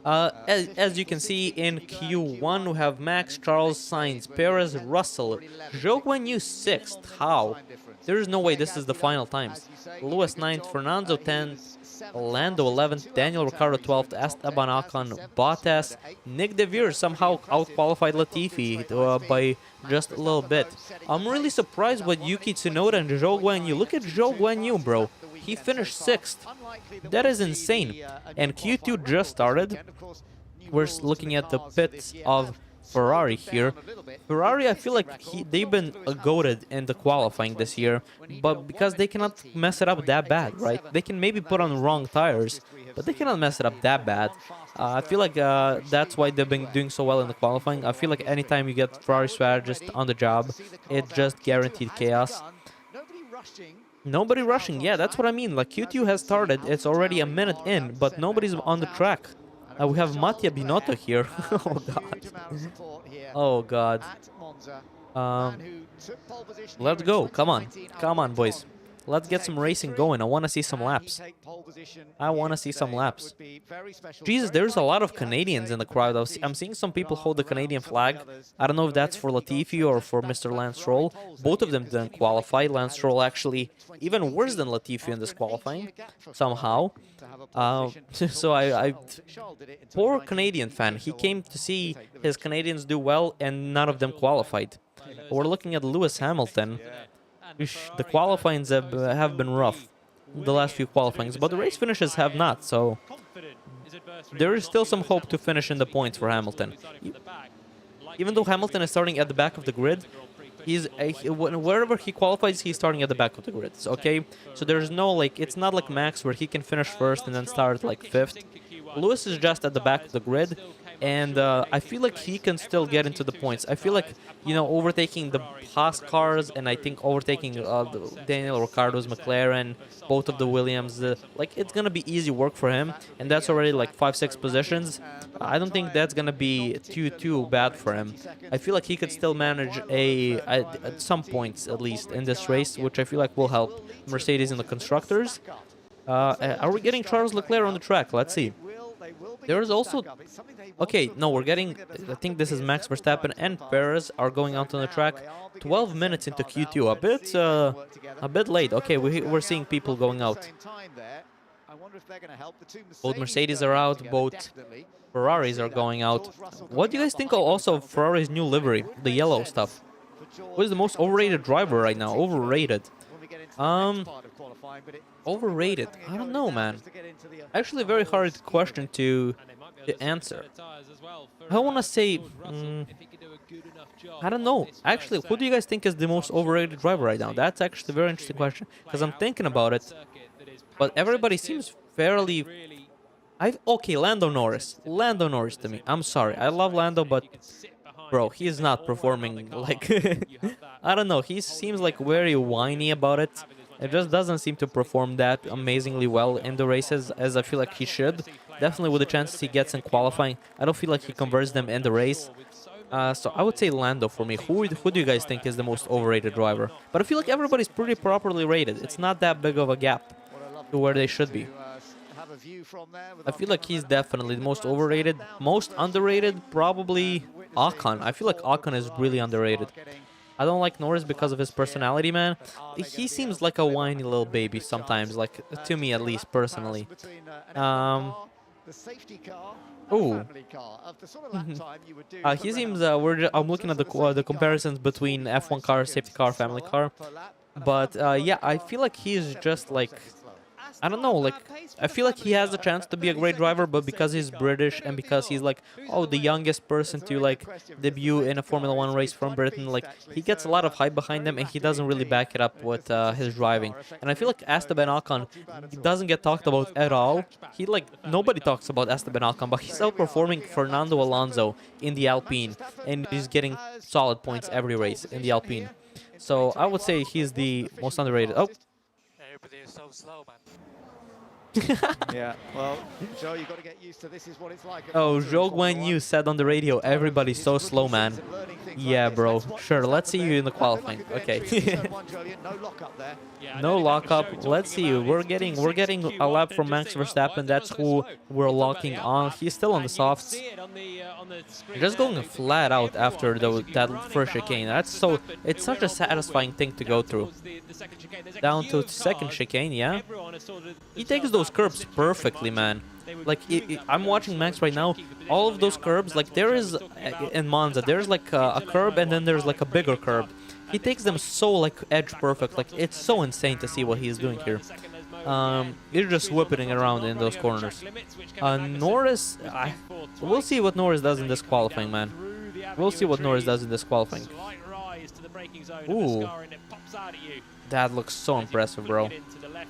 As you can see, in Q1, we have Max, Charles, Sainz, Perez, Russell, Zhou Guanyu 6th. How? There is no way this is the final times. Lewis 9th, Fernando 10th, Lando 11th, Daniel Ricciardo 12th, Esteban Ocon, Bottas, Nick De Vries somehow outqualified Latifi by just a little bit. I'm really surprised with Yuki Tsunoda and Zhou Guanyu. Look at Zhou Guanyu, bro. He finished 6th. That is insane. And Q2 just started. We're looking at the pits of Ferrari here. Ferrari, I feel like they've been goated in the qualifying this year, but because they cannot mess it up that bad, right? They can maybe put on the wrong tires, but they cannot mess it up that bad. I feel like that's why they've been doing so well in the qualifying. I feel like anytime you get Ferrari strategist on the job, it's just guaranteed chaos. Nobody rushing, yeah, that's what I mean. Like Q2 has started, it's already a minute in, but nobody's on the track. We have Mattia Binotto here. Oh god. Let's go. Come on, boys. Let's get some racing going. I want to see some laps. Jesus, there's a lot of Canadians in the crowd. I'm seeing some people hold the Canadian flag. I don't know if that's for Latifi or for Mr. Lance Stroll. Both of them didn't qualify. Lance Stroll actually even worse than Latifi in this qualifying, somehow. Poor Canadian fan. He came to see his Canadians do well, and none of them qualified. We're looking at Lewis Hamilton. The qualifyings have been rough, the last few qualifyings, but the race finishes have not, so there is still some hope to finish in the points for Hamilton. Even though Hamilton is starting at the back of the grid, wherever he qualifies, he's starting at the back of the grid, okay? So there's no, like, it's not like Max where he can finish first and then start, like, 5th. Lewis is just at the back of the grid, and I feel like he can still get into the points. I feel like, you know, overtaking the Haas cars, and I think overtaking Daniel Ricciardo's McLaren, both of the Williams, like, it's gonna be easy work for him, and that's already like 5-6 positions. I don't think that's gonna be too bad for him. I feel like he could still manage at some points at least in this race, which I feel like will help Mercedes in the constructors. Are we getting Charles Leclerc on the track? Let's see. There is also... Okay, no, we're getting... I think this is Max Verstappen and Perez are going out on the track 12 minutes into Q2. A bit late. Okay, we're seeing people going out. Both Mercedes are out, both Ferraris are going out. What do you guys think also of Ferrari's new livery, the yellow stuff? Who is the most overrated driver right now? Overrated. Overrated. I don't know, man. Actually, a very hard question to answer. I want to say... I don't know. Actually, who do you guys think is the most overrated driver right now? That's actually a very interesting question, because I'm thinking about it. But everybody seems fairly Okay, Lando Norris. Lando Norris to me. I'm sorry. I love Lando, but bro, he's not performing like I don't know. He seems like very whiny about it. It just doesn't seem to perform that amazingly well in the races as I feel like he should. Definitely with the chances he gets in qualifying, I don't feel like he converts them in the race. So I would say Lando for me. Who do you guys think is the most overrated driver? But I feel like everybody's pretty properly rated. It's not that big of a gap to where they should be. I feel like he's definitely the most overrated. Most underrated, probably Ocon. I feel like Ocon is really underrated. I don't like Norris because of his personality, man. He seems like a whiny little baby sometimes, like to me at least personally. Ooh. He seems. I'm looking at the comparisons between F1 car, safety car, family car, but yeah, I feel like he's just like. I don't know, like, I feel like he has a chance to be a great driver, but because he's British and because he's like, oh, the youngest person to like debut in a Formula 1 race from Britain, like, he gets a lot of hype behind him and he doesn't really back it up with his driving. And I feel like Esteban Ocon doesn't get talked about at all. Nobody talks about Esteban Ocon, but he's outperforming Fernando Alonso in the Alpine and he's getting solid points every race in the Alpine. So I would say he's the most underrated. Oh. Everybody is so slow, man. Yeah, well, Joe, you've got to get used to this is what it's like. Oh, Zhou Guanyu said on the radio, everybody's so slow, man. Yeah, bro. Sure, let's see you in the qualifying. Okay. No lockup. Let's see. We're getting a lap from Max Verstappen. That's who we're locking on. He's still on the softs. Just going flat out after that first chicane. It's such a satisfying thing to go through. Down to second chicane, yeah. He takes those curbs perfectly, man. Like, I'm watching Max right now. All of those curbs, like there is in Monza, there's like a curb and then there's like a bigger curb. He takes them so like edge perfect. Like, it's so insane to see what he's doing here. You're just whipping around in those corners. Norris, we'll see what Norris does in this qualifying, man. We'll see what Norris does in this qualifying. Ooh, that looks so impressive, bro.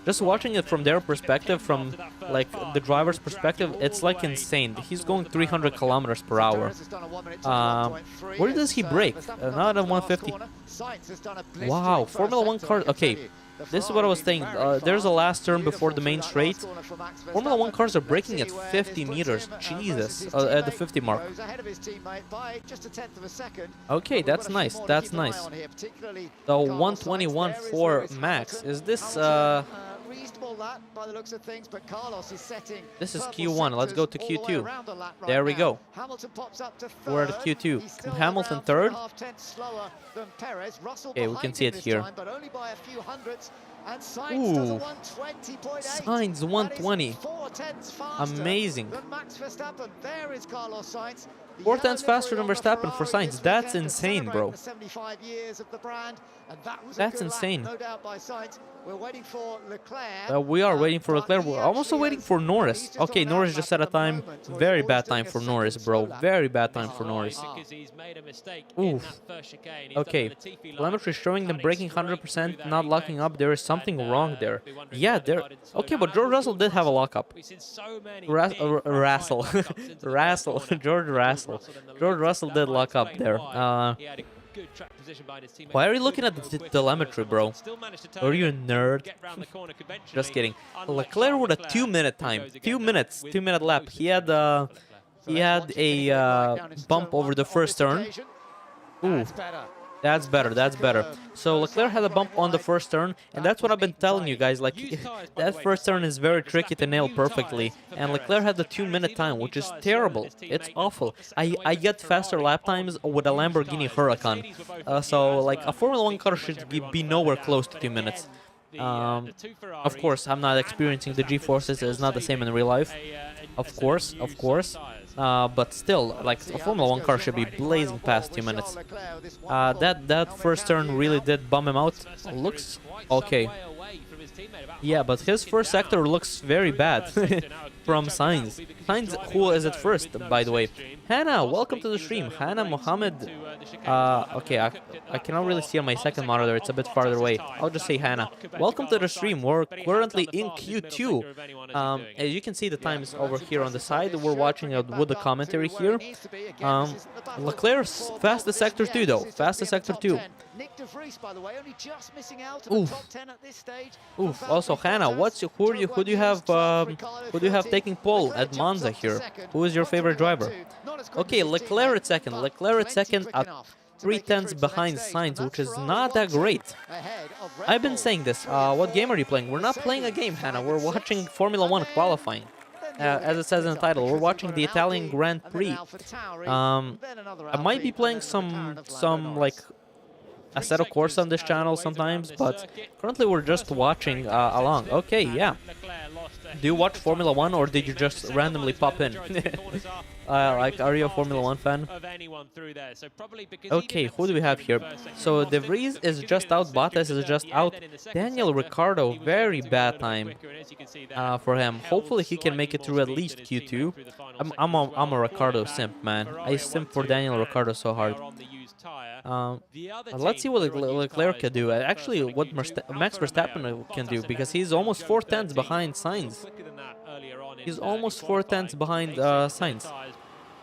Just watching it from their perspective, from like the driver's perspective, it's like insane. He's going 300 kilometers per hour. Where does he brake? Not at 150. Wow, Formula 1 car. Okay, this is what I was saying. There's a last turn before the main straight. Formula 1 cars are braking at 50 meters. Jesus, at the 50 mark. Okay, that's nice. That's nice. The 121 for Max. Is this this is Q1. Let's go to Q2. There we go. We're at Q2. Hamilton third. Okay, we can see it here. Ooh, Sainz 120. Amazing. 4 tenths faster than Verstappen for Sainz. That's insane, bro. That's insane. We are waiting for Leclerc. We're also waiting for Norris. Okay, Norris just set a time. Very bad time for Norris, bro. Very bad time for Norris. Oof. Okay, telemetry showing them braking 100%, not locking up. There is something wrong there. Yeah, there. Okay, but George Russell did have a lockup. Russell. Russell. George Russell. George Russell did lock up there. Why are you looking at the telemetry, bro? Are you a nerd? Just kidding. Leclerc with a 2-minute time. 2 minutes. 2-minute lap. He had a bump over the first turn. Ooh. That's better, that's better. So Leclerc had a bump on the first turn, and that's what I've been telling you guys, like, that first turn is very tricky to nail perfectly, and Leclerc had the 2-minute time, which is terrible. It's awful. I get faster lap times with a Lamborghini Huracan, so, like, a Formula 1 car should be nowhere close to 2 minutes. Of course, I'm not experiencing the G-forces, it's not the same in real life. Of course. But still, like, a Formula 1 car should be blazing past 2 minutes. That first turn really did bum him out. Looks okay. Yeah, but his first sector looks very bad from Sainz. Sainz, who is it first, by the way? Hannah, welcome to the stream. Hannah Mohammed. Okay, I cannot really see on my second monitor. It's a bit farther away. I'll just say Hannah. Welcome to the stream. We're currently in Q2. As you can see the times over here on the side. We're watching with the commentary here. Leclerc's fastest sector 2 though. Fastest sector 2. Nick de Vries, by the way, only just missing out of Oof. the top 10 at this stage. Oof. Also, Hannah, who do you have taking pole at Monza here? Who is your favorite driver? Okay, Leclerc at second. Leclerc at second at 3/10 behind Sainz, which is not that great. I've been saying this. What game are you playing? We're not playing a game, Hannah. We're watching Formula 1 qualifying. As it says in the title, we're watching the Italian Grand Prix. I might be playing some like Assetto Corsa on this channel sometimes, but currently we're just watching along. Okay, yeah. Do you watch Formula 1 or did you just randomly pop in? Like, are you a Formula 1 fan? Okay, who do we have here? So De Vries is just out, Bottas is just out. Daniel Ricciardo, very bad time for him. Hopefully he can make it through at least Q2. I'm a Ricciardo simp, man. I simp for Daniel Ricciardo so hard. Let's see what Leclerc can do. Actually, what Max Verstappen can do, because he's almost 4/10 behind Sainz. He's almost 4/10 behind Sainz.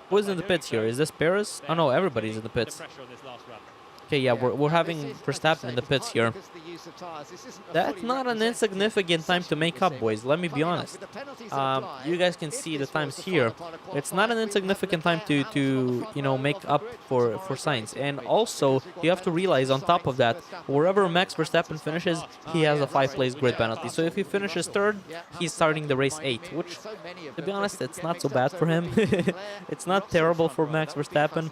Who is in the pits here? Is this Perez? Oh no, everybody's in the pits. Okay, yeah, we're having Verstappen in the pits here. That's not an insignificant time to make up, boys. Let me be honest. You guys can see the times here. It's not an insignificant time to you know, make up for Sainz. And also, you have to realize on top of that, wherever Max Verstappen finishes, he has a 5-place grid penalty. So if he finishes third, he's starting the race 8, which, to be honest, it's not so bad for him. It's not terrible for Max Verstappen,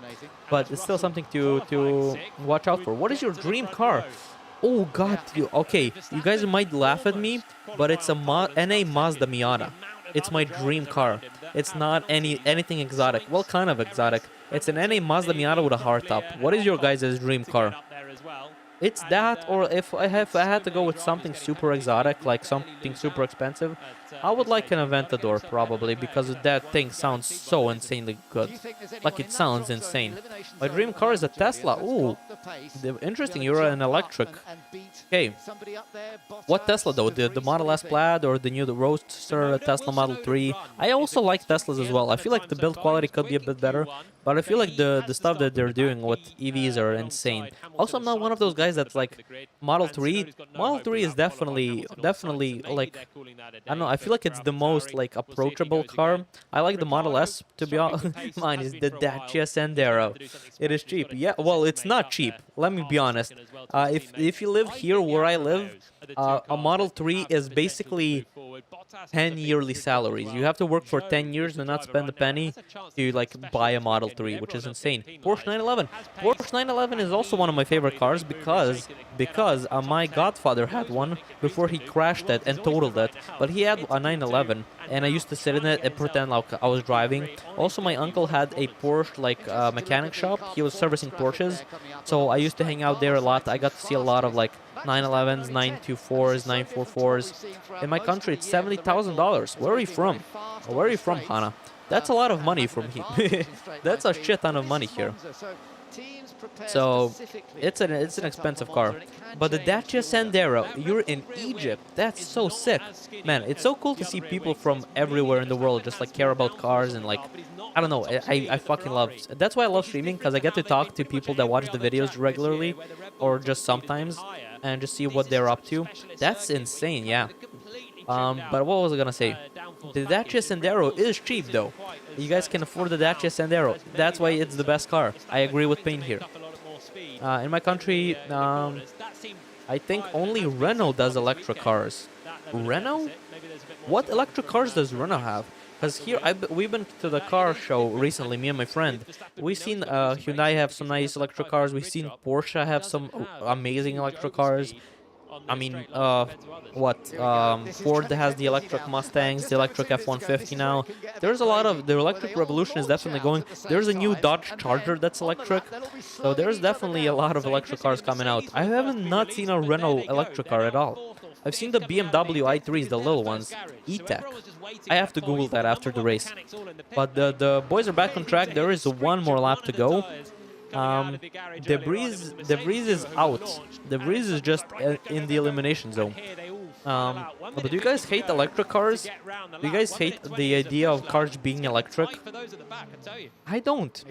but it's still something to watch out for. What is your dream car? Oh god, okay, you guys might laugh at me, but it's a NA Mazda Miata. It's my dream car. It's not anything exotic. Well, kind of exotic. It's an NA Mazda Miata with a hardtop. What is your guys' dream car? It's that, or if I had to go with something super exotic, like something super expensive, I would like an Aventador probably, because that thing sounds so insanely good. Like, it sounds insane. My dream car is a Tesla. Ooh, interesting. You're an electric. Okay. What Tesla though? The Model S Plaid or the new Roadster Tesla Model 3? I also like Teslas as well. I feel like the build quality could be a bit better, but I feel like the stuff that they're doing with EVs are insane. Also, I'm not one of those guys that's like Model 3. Model 3 is definitely like, I don't know, I feel like it's the most like approachable car. I like the Model S, to be honest. Mine is the Dacia Sandero. It is cheap. Yeah, well, it's not cheap. Let me be honest. If you live here where I live, a Model 3 is basically 10 yearly salaries. You have to work for 10 years and not spend a penny to like buy a Model 3, which is insane. Porsche 911. Porsche 911 is also one of my favorite cars because my godfather had one before he crashed it and totaled it. But he had a 911 and I used to sit in it and pretend like I was driving. Also, my uncle had a Porsche like mechanic shop. He was servicing Porsches, so I used to hang out there a lot. I got to see a lot of like 911s, 924s, 944s. In my country, it's $70,000. Where are you from? Where are you from, Hannah? That's a lot of money from here. That's a shit ton of money here. So it's an expensive car. But the Dacia Sandero, you're in Egypt. That's so sick. Man, it's so cool to see people from everywhere in the world just like care about cars and like, I don't know, I fucking love. That's why I love streaming, because I get to talk to people that watch the videos regularly or just sometimes and just see what they're up to. That's insane, yeah. But what was I gonna say? The Dacia Sandero is cheap though. You guys can afford the Dacia Sandero. That's why it's the best car. I agree with Payne here. In my country, I think only Renault does electric cars. Renault? What electric cars does Renault have? Because here, we've been to the car show recently, me and my friend. We've seen Hyundai have some nice electric cars. We've seen Porsche have some amazing electric cars. I mean, Ford has the electric Mustangs, the electric F-150 now. There's a lot of, the electric revolution is definitely going. There's a new Dodge Charger that's electric. So there's definitely a lot of electric cars coming out. I haven't not seen a Renault electric car at all. I've seen the BMW i3s, the little ones, E-Tech. I have to Google that after the race. But the boys are back on track. There is one more lap to go. Debris is out. Debris is just in the elimination zone. But do you guys hate electric cars? Do you guys hate the idea of cars being electric? I don't.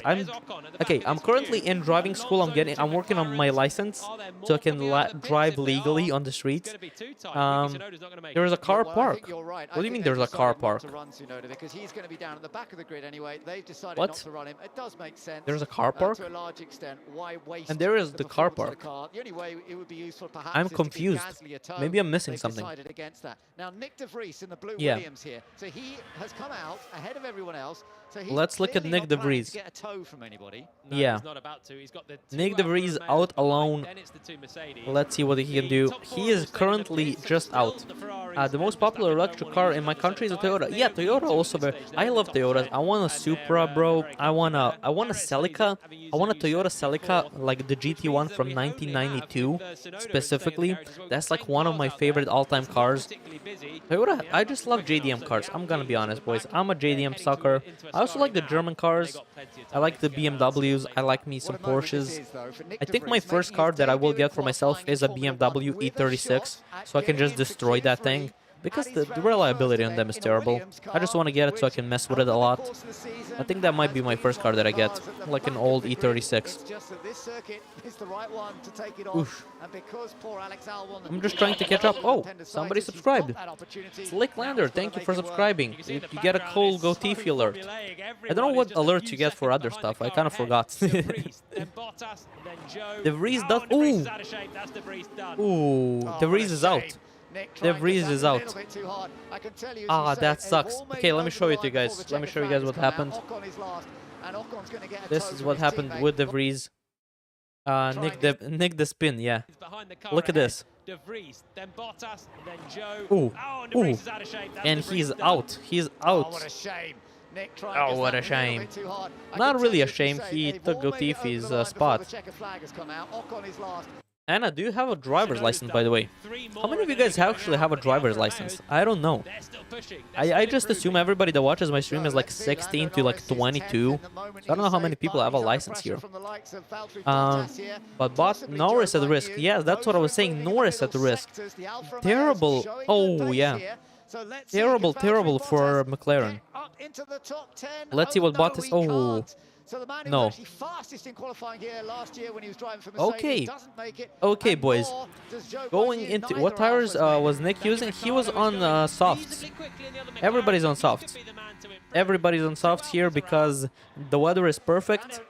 I'm currently in driving school. I'm working on my license so I can drive legally on the streets. There is a car park. What do you mean there's a car park? What? There's a car park? And there is the car park. I'm confused. Maybe I'm missing something. Now Nick de Vries in the blue Yeah. Williams here. So he has come out ahead of everyone else. So he's Let's look at clearly Nick not de planning Vries. to get a tow from anybody. No, Yeah. he's not about to. He's got the Nick two de Vries Alfa out Romeos alone. then it's the two Mercedes. Let's see what he can do. He is currently just out. The most popular electric car in my country is a Toyota. Yeah, Toyota also very. I love Toyotas. I want a Supra, bro. I want a Celica. I want a Toyota Celica, like the GT1 from 1992, specifically. That's like one of my favorite all-time cars. Toyota, I just love JDM cars. I'm gonna be honest, boys. I'm a JDM sucker. I also like the German cars. I like the BMWs. I like me some Porsches. I think my first car that I will get for myself is a BMW E36, so I can just destroy that thing. Because the reliability on them is terrible. I just want to get it so I can mess with it a lot. I think that might be my first car that I get, like an old E36. Oof. I'm just trying to catch up. Oh, somebody subscribed. Slick Lander, thank you for subscribing. You get a cool Gotifi alert. I don't know what alerts you get for other stuff. I kind of forgot. De Vries does. Ooh. Ooh. De Vries is out. De Vries is out. Ah, that sucks. Okay, let me show it to you guys. Let me show you guys what happened. This is what happened with De Vries. Nick the spin, yeah. Look at this. Ooh, ooh. And he's out. He's out. Oh, what a shame. Not really a shame. He took Gotifi's spot. Anna, do you have a driver's license, by the way? How many of you guys actually have a driver's license? I don't know. I just assume everybody that watches my stream is like 16 to like 22. So I don't know how many people have a license here. But Norris at risk. Yeah, that's what I was saying. Norris at risk. Terrible. Oh, yeah. Terrible for McLaren. Let's see what Bottas... Oh. No. Okay. Okay, boys. Going into... What tires was Nick using? He was on softs. Everybody's on softs. Everybody's on softs here because the weather is perfect.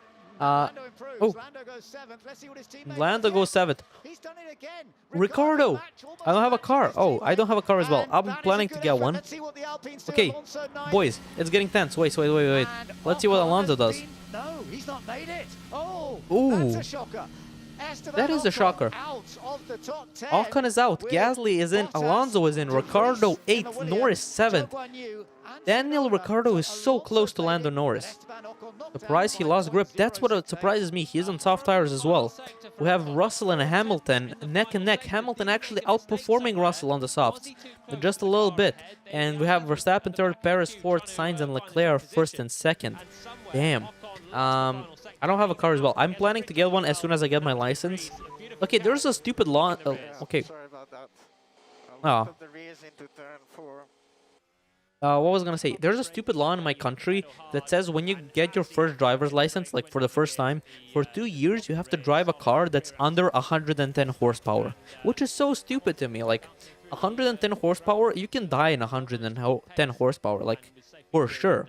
Oh. Lando goes 7th. Ricardo! I don't have a car. Oh, I don't have a car as well. I'm planning to get one. Okay, boys, it's getting tense. Wait. Let's see what Alonso does. No, he's not made it. Oh, ooh. That's a shocker. That is a shocker. Ocon is out. Gasly is in. Alonso is in. Ricardo 8th. Norris 7th. Daniel Ricciardo is so close to Lando Norris. Surprised he lost grip. That's what surprises me. He's on soft tires as well. We have Russell and Hamilton neck and neck. Hamilton actually outperforming Russell on the softs. Just a little bit. And we have Verstappen 3rd, Perez 4th, Sainz and Leclerc 1st and 2nd. Damn. I don't have a car as well. I'm planning to get one as soon as I get my license. Okay, there's a stupid law. Okay. Oh. What was I gonna say? There's a stupid law in my country that says when you get your first driver's license, like for the first time, for 2 years you have to drive a car that's under 110 horsepower, which is so stupid to me. Like 110 horsepower, you can die in 110 horsepower, like for sure.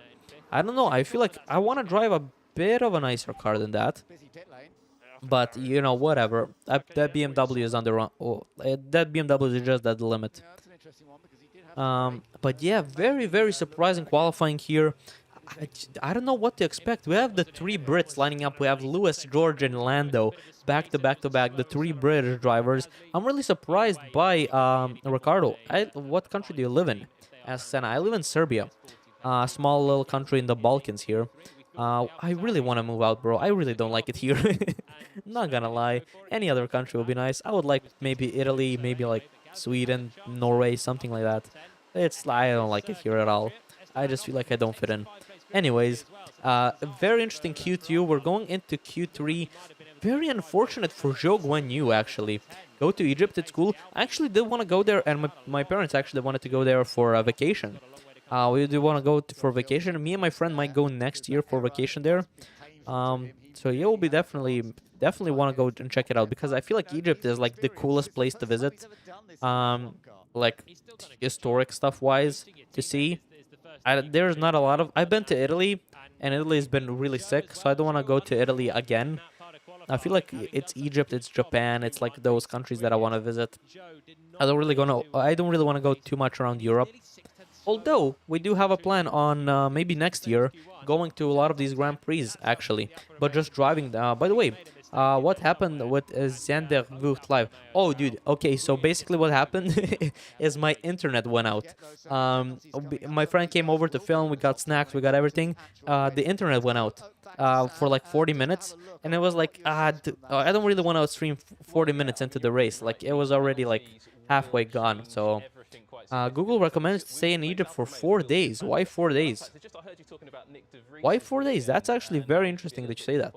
I don't know. I feel like I want to drive a bit of a nicer car than that. But, you know, whatever. That BMW is under... Oh, that BMW is just at the limit. But yeah, very surprising qualifying here. I don't know what to expect. We have the 3 Brits lining up. We have Lewis, George, and Lando back to back, the 3 British drivers. I'm really surprised by Ricardo. What country do you live in? Senna. I live in Serbia. Small little country in the Balkans here. I really want to move out, bro. I really don't like it here. Not gonna lie. Any other country would be nice. I would like maybe Italy, maybe like Sweden, Norway, something like that. I don't like it here at all. I just feel like I don't fit in. Anyways, a very interesting Q2. We're going into Q3. Very unfortunate for Zhou Guanyu, actually. Go to Egypt, it's cool. I actually did want to go there, and my parents actually wanted to go there for a vacation. We do want to go for vacation. Me and my friend might go next year for vacation there. So yeah, we'll be definitely want to go and check it out, because I feel like Egypt is like the coolest place to visit. Like historic stuff wise to see. There's not a lot of. I've been to Italy, and Italy's been really sick, so I don't want to go to Italy again. I feel like it's Egypt, it's Japan, it's like those countries that I want to visit. I don't really want to go too much around Europe. Although we do have a plan on maybe next year going to a lot of these Grand Prix actually, but just driving. By the way, what happened with Xander Vught Live? Oh, dude. Okay, so basically what happened is my internet went out. My friend came over to film. We got snacks. We got everything. The internet went out for like 40 minutes, and it was like, I don't really want to stream 40 minutes into the race. Like it was already like halfway gone. So Google recommends to stay in Egypt for 4 days. Why 4 days? Why 4 days? That's actually very interesting that you say that.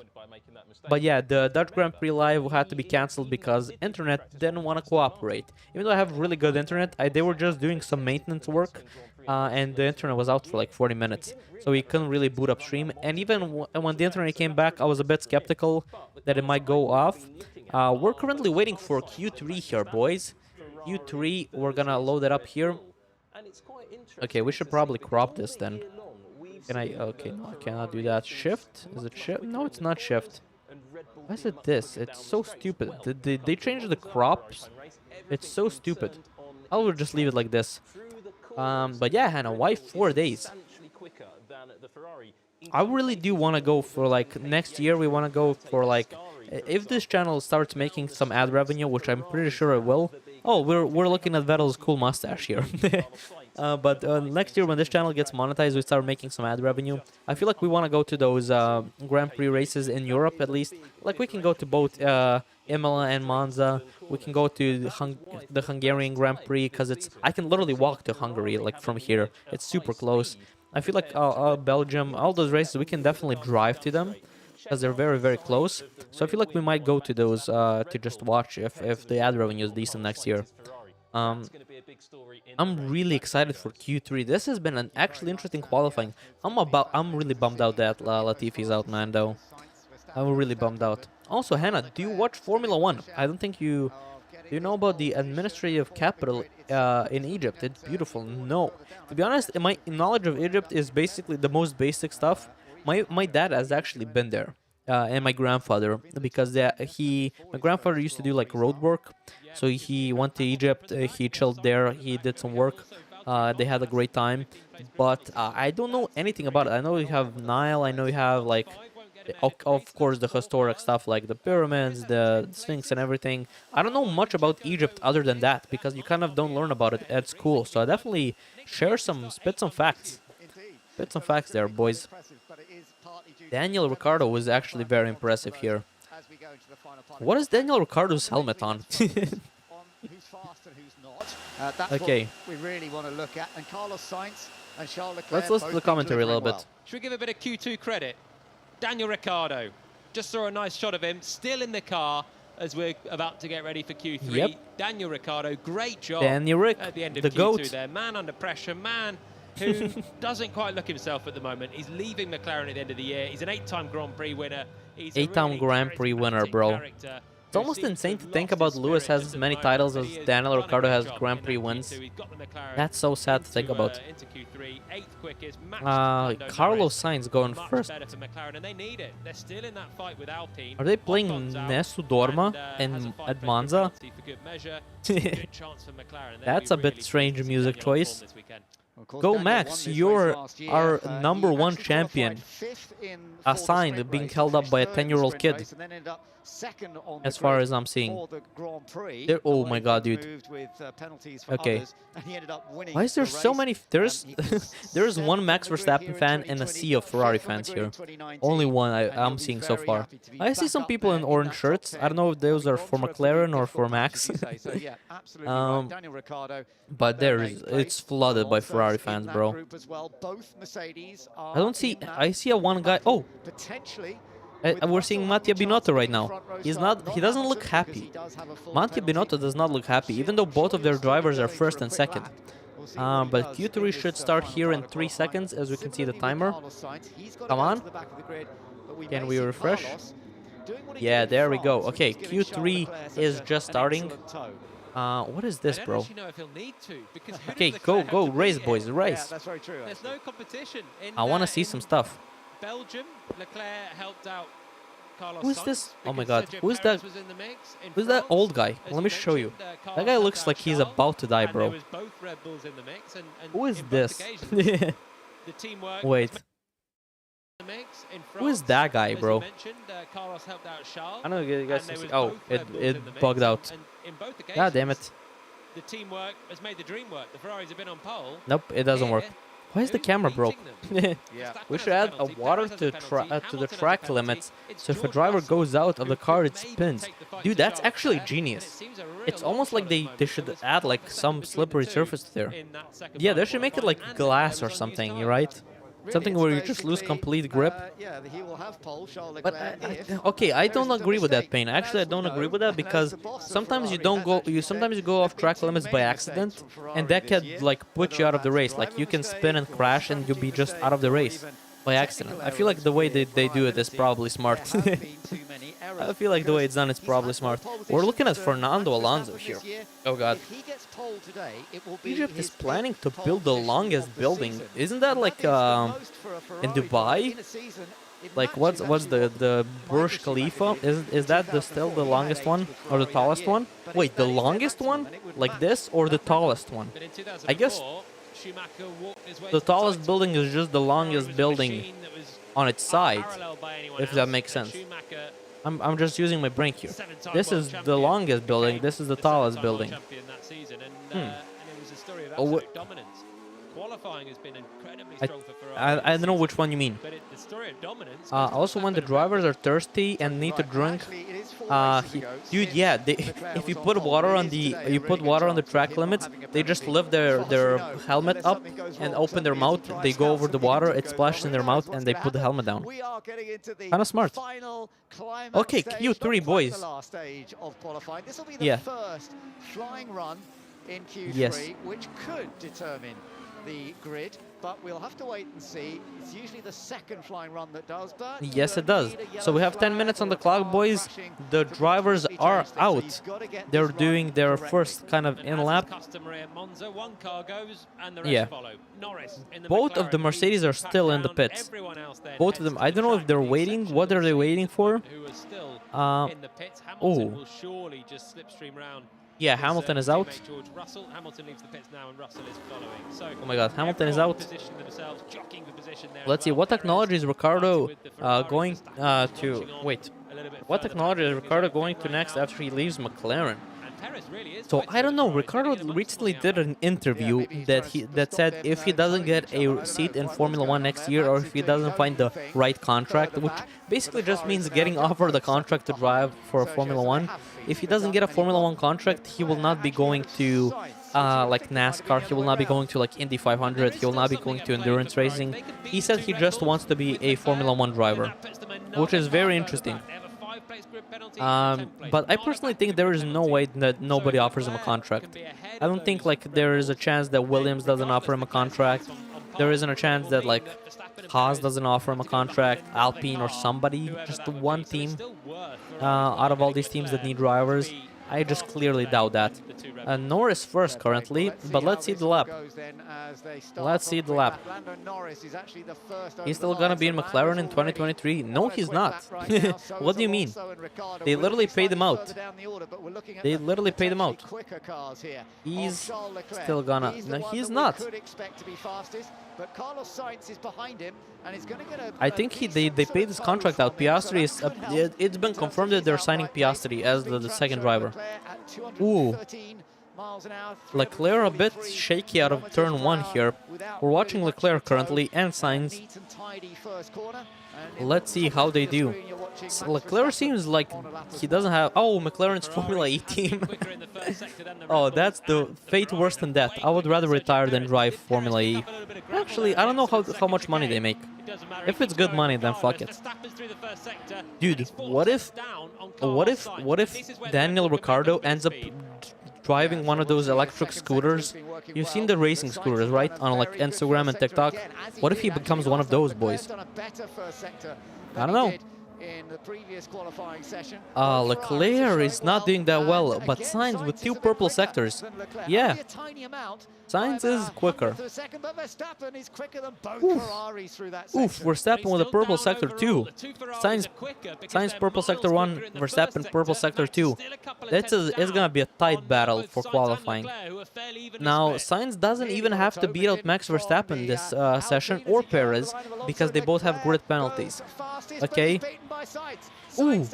But yeah, the Dutch Grand Prix Live had to be cancelled because internet didn't want to cooperate. Even though I have really good internet, they were just doing some maintenance work, and the internet was out for like 40 minutes. So we couldn't really boot up stream. And even when the internet came back, I was a bit skeptical that it might go off. We're currently waiting for Q3 here, boys. Q3, we're gonna load it up here. Okay, we should probably crop this then. Can I? Okay, no, I cannot do that. Shift? Is it shift? No, it's not shift. Why is it this? It's so stupid. Did they change the crops? It's so stupid. I will just leave it like this. But yeah, Hannah, why 4 days? I really do want to go for like next year. We want to go for like, if this channel starts making some ad revenue, which I'm pretty sure it will. Oh, we're looking at Vettel's cool mustache here. But next year when this channel gets monetized, we start making some ad revenue. I feel like we want to go to those Grand Prix races in Europe at least. Like we can go to both Imola and Monza. We can go to the Hungarian Grand Prix because I can literally walk to Hungary like from here. It's super close. I feel like Belgium, all those races, we can definitely drive to them because they're very, very close. So I feel like we might go to those to just watch if the ad revenue is decent next year. I'm really excited for Q3. This has been an actually interesting qualifying. I'm really bummed out that Latifi's out, man, though. I'm really bummed out. Also, Hannah, do you watch Formula 1? I don't think you... Do you know about the administrative capital in Egypt? It's beautiful. No. To be honest, my knowledge of Egypt is basically the most basic stuff. My dad has actually been there. And my grandfather, because my grandfather used to do like road work, so he went to Egypt, he chilled there, he did some work, they had a great time, but I don't know anything about it. I know you have Nile, I know you have like, of course, the historic stuff like the pyramids, the Sphinx and everything. I don't know much about Egypt other than that, because you kind of don't learn about it at school, so I definitely spit some facts. Spit some facts there, boys. Daniel Ricciardo was actually very impressive here. What is Daniel Ricciardo's helmet on? That's okay. what we really want to look at. And Carlos Sainz and Charles Leclerc. Let's listen to the commentary a little bit. Should we give a bit of Q2 credit? Daniel Ricciardo. Just saw a nice shot of him, still in the car as we're about to get ready for Q3. Yep. Daniel Ricciardo, great job Daniel Rick, at the end of the Q2 GOAT. there. Man under pressure, man who doesn't quite look himself at the moment. He's leaving McLaren at the end of the year. He's an 8-time Grand Prix winner. He's 8-time really Grand Prix winner, bro. It's almost insane to think about Lewis has as many titles as Daniel Ricciardo has Grand Prix wins. That's so sad to think about. Carlos Sainz going first. Are they playing Nesu Dorma at Monza? That's a bit strange music choice. Of course, Go Daniel Max, won this you're race last year. our He number one actually champion. qualified fifth in A for the sign sprint being race, held up by a finished third in the 10-year-old sprint kid. race, and then ended up second on As the far grid as I'm seeing. for the Grand Prix. There, The oh way my god, things dude. moved with penalties for Okay. others, and he ended up winning Why is there the so race. many? There's He was there's seventh one on Max the grid Verstappen here in fan and a 2020, sea of Ferrari fifth on the fans grid here. in 2019, Only one and I'm he'll be seeing so very far. happy to be I see back some up people there in in orange that top shirts. I don't 10. know if those are Having for gone through a pretty McLaren or for difficult patch, Max. as you say. So yeah, absolutely right. Daniel Ricciardo, But it's flooded by Ferrari fans, bro. Both Mercedes are I don't see. in that I see a one guy. Oh, potentially. we're seeing Mattia Binotto right now. He's not. He doesn't look happy. Mattia Binotto does not look happy, even though both of their drivers are first and second. But Q3 should start here in 3 seconds, as we can see the timer. Come on. Can we refresh? Yeah, there we go. Okay, Q3 is just starting. What is this, bro? Okay, go, race, boys, race. That's very true. There's no competition. I want to see some stuff. Belgium, Leclerc helped out Carlos Who is Sainz this? Oh my because god, Sergio who's Perez that? was in the mix. In Who's that France, old guy? as Let me show you. mentioned, That Carlos guy helped looks out like he's Charles, about to die, and bro. there was both Red Bulls in the mix, and Who is in both this? occasions, the teamwork Wait, was in the mix. In who is France, that guy, as bro? you mentioned, Carlos helped out Charles, I don't know you guys and can there see. was Oh, both Red Bulls in the it mix, bugged out. and in both occasions, God damn it. the teamwork has made the dream work. The Ferraris have been on pole. Nope, it doesn't work. Here, Why is the who's camera beating broke? them? Yeah. We Verstappen should has add a penalty, water Perez has to a penalty, the Hamilton has a track penalty. limits, It's so if a George driver Russell goes out of the who car, could it maybe spins. take the fight Dude, to that's Charles actually Leclerc, and it genius. seems a real It's long almost shot like at the they moment. should There was add like 5 some seconds between slippery the two surface there. in that second Yeah, part they of should make it qualifying, like and glass there or was something, unused you time. right? Something where you just lose complete grip. Yeah, he will have pole, Charles But Leclerc. okay, I There don't isn't a agree with that, mistake. Payne. And Actually, I as we don't agree know, with that and as because the boss of sometimes you Ferrari don't has go, actually you said, sometimes you go there off have been track too limits many by mistakes accident, from Ferrari and that this can year, like put you whether out of the that's race. Like driver you can spin and mistake or crash, and you'll strategy be just mistake out of the or race even by technical accident. I feel like errors the way with they do it is reliability. probably smart. There have been too many errors I feel like the way it's done is because probably he's had more smart. pole We're looking at positions than Fernando Max Alonso Verstappen here. this year. Oh god. If he gets pole today, it will be Egypt is his planning to 8th build the pole position longest of the building. season. Isn't that And like is the most for a Ferrari in driver Dubai? in a season. It Like matches what's actually the what Burj Michael Khalifa? Schumacher did Is that in still 2004. the He had longest 8 one with or the Ferrari that tallest year. one? But Wait, if the that is their longest maximum, one? then it would Like match this or the that tallest record. one? But in I guess 2004, Schumacher walked his way the to tallest title. building is just the Ferrari longest was a building machine that was on its side, unparalleled by anyone if else, that makes and sense. Schumacher, I'm just using my brain here. seven-time This world is the champion, longest building. became This is the the tallest seven-time world building. champion that season, and it was a story of Oh, absolute dominance. Qualifying has been incredibly I- strong for Ferrari. I don't know which one you mean. But the story of dominance. Also, when the drivers are thirsty and need to drink, dude, yeah, if you put water on the track limits, they just lift their helmet up and open their mouth. They go over the water, it splashes in their mouth, and they put the helmet down. Kind of smart. Okay, Q3, boys. This will be Yeah. the first flying run in Q3, Yes. which could determine the grid, but we'll have to wait and see. It's usually the second flying run that does, but Yes, it does. So we have 10 minutes on the clock, boys. The drivers are out. They're doing their first kind of in-lap. One car goes and the rest Yeah. follow. Norris in the Both of the McLaren Mercedes are leads still in the back round. pits. Everyone else then Both of heads them. to I the don't know if track, they're with the waiting. exception What of are they waiting for? Who are still Uh, in the pits. Hamilton oh. will surely just slipstream round. Yeah, his, Hamilton is teammate out. George Russell. Hamilton leaves the pits now, and Russell is following. So Oh my God, Hamilton is everyone out. positioned themselves, jockeying for position there. Let's as see, well. what Perez technology is Ricardo fighting with the Ferrari, going Verstappen to... launching on Wait, a little bit what further technology back, is doing his Ricardo own going thing to right next now. after he leaves McLaren? And Perez really is So fighting I don't with know. Ferrari. Ricardo He's getting amongst recently them did now. an interview maybe he's that trying to that stop said them, if he doesn't telling get each other, I a don't seat know in quite Formula what's 1 going next on year, there. or Max if is he doing doesn't his find own the thing right contract, further which back, basically but the just means Ferraris getting now offered a just contract to behind drive for Sergio, Formula so they 1. have If he been doesn't get a done Formula many 1 contract, he will not be going to like NASCAR. He will not be going to like Indy 500. He will not be going to endurance racing. He said he just wants to be a Formula 1 driver, which is very interesting. But I personally think there is no way that nobody offers him a contract. I don't think like there is a chance that Williams doesn't offer him a contract. There isn't a chance that like Haas doesn't offer him a contract, Alpine or somebody, just one team out of all these teams that need drivers. I just clearly doubt that. Norris first currently, but let's see the lap. Let's see the lap. He's still gonna be in McLaren in 2023? No, he's not. What do you mean? They literally paid him out. They literally paid him out. He's still gonna... No, he's not. I think they paid his contract out. Piastri is... it's been confirmed that they're signing Piastri as the second driver. Ooh. Leclerc a bit shaky out of turn 1 here. We're watching Leclerc currently and Sainz. Let's see how they do. Leclerc seems like he doesn't have... Oh, McLaren's Formula E team. Oh, that's the fate worse than death. I would rather retire than drive Formula E. Actually, I don't know how much money they make. If it's good money, then fuck it. Dude, what if Daniel Ricciardo ends up driving one of those electric scooters? You've seen the racing scooters, right? On like Instagram and TikTok. What if he becomes one of those boys? I don't know. Leclerc is not doing that well, but Sainz with 2 purple sectors. Yeah. Sainz is quicker. Oof, Verstappen with a purple sector 2. Sainz purple sector 1, Verstappen purple sector 2. It's gonna be a tight battle for qualifying. Now, Sainz doesn't even have to beat out Max Verstappen this session, or Perez, because they both have grid penalties. Okay? Ooh.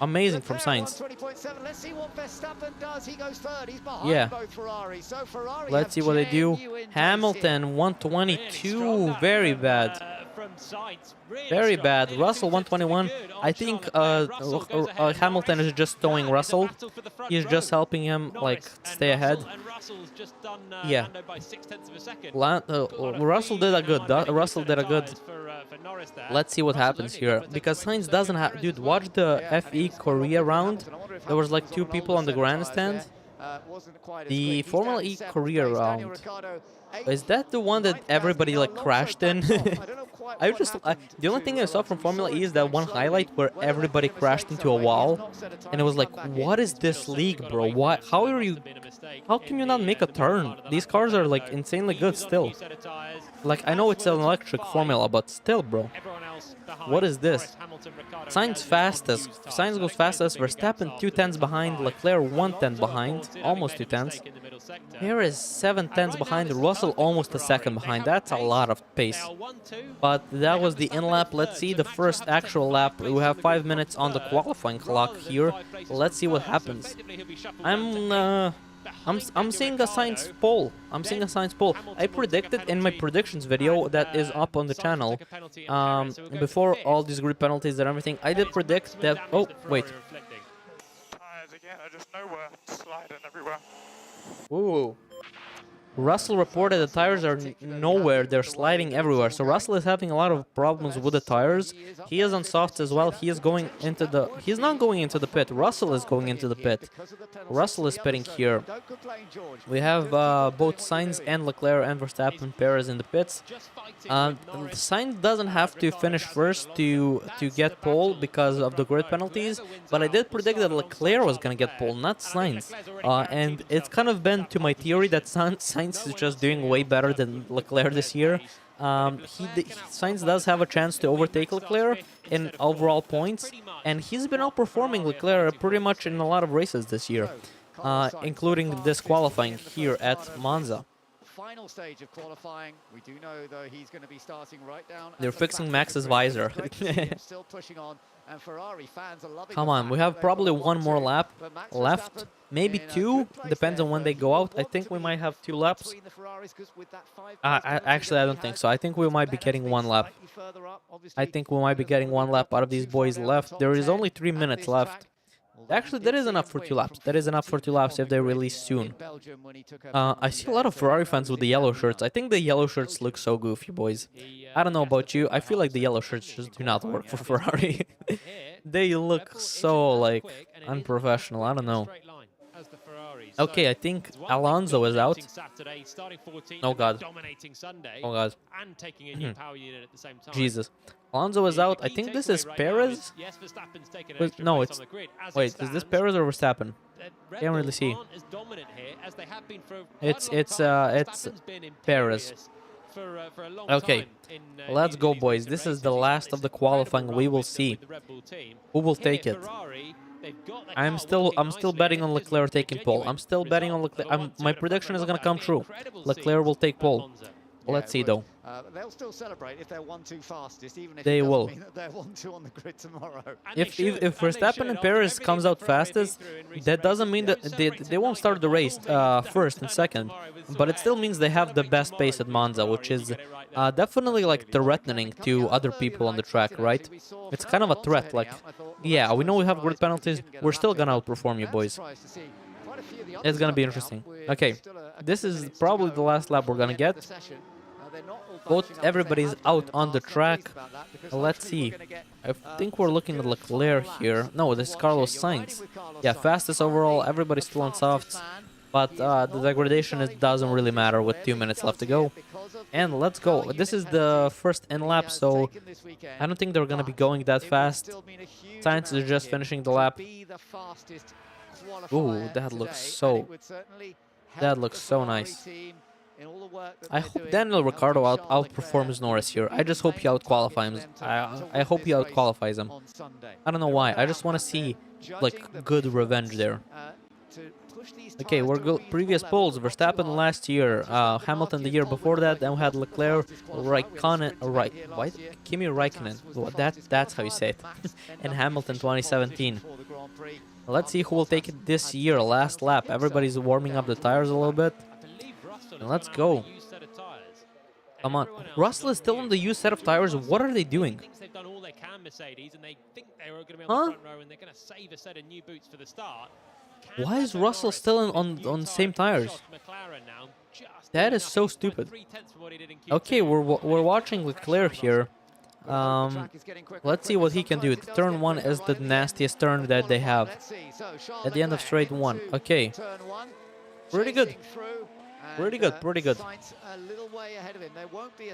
Amazing from Sainz. Yeah. Let's see what they do. Hamilton 122. Very bad. Very bad. Russell 121. I think Hamilton is just towing Russell. He's just helping him like stay ahead. Yeah. Russell did a good. Russell did a good. Let's see what happens here, because Sainz doesn't have... Dude, watch the FE Korea round. There was like 2 people on the grandstand. The Formula E Korea round. Is that the one that everybody like crashed in? The only thing I saw from Formula E is that one highlight where everybody crashed into a wall, and it was like, what is this league, bro? Why? How can you not make a turn? These cars are like insanely good still. Like, I know it's an electric formula, but still, bro. What is this? Sainz fastest. Sainz goes fastest. Verstappen 2 tenths behind. Leclerc 1 tenth behind. Almost 2 tenths. Here is 7 tenths behind. Russell almost a second behind. That's a lot of pace. But that was the in-lap. Let's see the first actual lap. We have 5 minutes on the qualifying clock here. Let's see what happens. I'm seeing a Sainz pole. I predicted in my predictions video that is up on the channel, before all these grid penalties and everything, I did predict that... Oh, wait. Ooh. Russell reported the tires are nowhere, they're sliding everywhere. So Russell is having a lot of problems with the tires. He is on softs as well. He is going into the... He's not going into the pit. Russell is going into the pit. Russell is pitting here. We have both Sainz and Leclerc and Verstappen, Perez in the pits. Sainz doesn't have to finish first to get pole because of the grid penalties, but I did predict that Leclerc was going to get pole, not Sainz. And it's kind of been to my theory that Sainz is just doing way better than Leclerc this year. Sainz does have a chance to overtake Leclerc in overall points, and he's been outperforming Leclerc pretty much in a lot of races this year, including this qualifying here at Monza. Final stage of qualifying. We do know though he's going to be starting right down. They're fixing Max's visor. Still pushing on, and Ferrari fans are loving. Come on, we have probably 1 more lap left, maybe 2, depends on when they go out. I think we might have 2 laps. Actually, I don't think so. I think we might be getting 1 lap. I think we might be getting 1 lap out of these boys left. There is only 3 minutes left. Actually, that is enough for 2 laps. That is enough for 2 laps if they release soon. I see a lot of Ferrari fans with the yellow shirts. I think the yellow shirts look so goofy, boys. I don't know about you. I feel like the yellow shirts just do not work for Ferrari. They look so, like, unprofessional. I don't know. Ferraris. Okay, I think Alonso is out. Oh god. Dominating Sunday. Oh god. And taking a new power unit at the same time. Jesus. Alonso is out. I think this is Perez. Yes, Verstappen's taken an Wait, extra no, place it's... on the grid. As Wait, it is this stands, Perez or Verstappen? Red Can't really Bull see. aren't as dominant here as they have been for quite It's- a long it's, time. it's Verstappen's been Perez. imperious for a long Okay. time in, Let's in go, these boys. recent This is races. the He's last got of the this qualifying. incredible We run will with see the Red Bull team. who will Here, take it. Ferrari, they've got their I'm car still working betting nicely, on and this Leclerc was a taking pole. genuine I'm still betting on result Leclerc. of a 1-2 My in a prediction is front gonna row. come That'd be true. incredible Leclerc will scenes take at pole. Monza. Let's see it though. would. They'll still celebrate if they're 1-2 fastest, even if They it doesn't will. mean that they're 1-2 on the grid tomorrow. And they If should, Verstappen and after Perez everything comes that out Ferrari have been fastest, through in recent that doesn't races, mean don't that celebrate they won't tonight, start the by all race means. Don't first and turn up second. tomorrow with But it sore still head. means they have the Celebrate best tomorrow pace at if Monza, Ferrari, which you is get it right there. definitely like threatening to other people on the track, right? It's kind of a threat. Like, yeah, we know we have grid penalties. We're still gonna outperform you, boys. It's gonna be interesting. Okay, this is probably the last lap we're gonna get. Both everybody's out on the track. Let's see. I think we're looking at Leclerc here. No, this is Carlos Sainz. Yeah, fastest overall. Everybody's still on softs. But the degradation doesn't really matter with 2 minutes left to go. And let's go. This is the first end lap, so I don't think they're going to be going that fast. Sainz is just finishing the lap. Ooh, that looks so nice. I hope Daniel Ricciardo outperforms Norris here. I just hope he outqualifies him. I hope he outqualifies him. I don't know why. I just want to see like good revenge there. Okay, we're good. Previous polls: Verstappen last year, Hamilton the year before that. Then we had Leclerc, Kimi Raikkonen. Well, that's how you say it. And Hamilton 2017. Let's see who will take it this year. Last lap. Everybody's warming up the tires a little bit. And let's go. Come on. Russell is still on the used set of tires. What are they doing? Huh? Why is Russell still on the same tires? That is so stupid. Okay, we're watching Leclerc here. Let's see what he can do. Turn 1 is the nastiest turn that they have. At the end of straight 1. Okay. Pretty good. Pretty good, pretty good.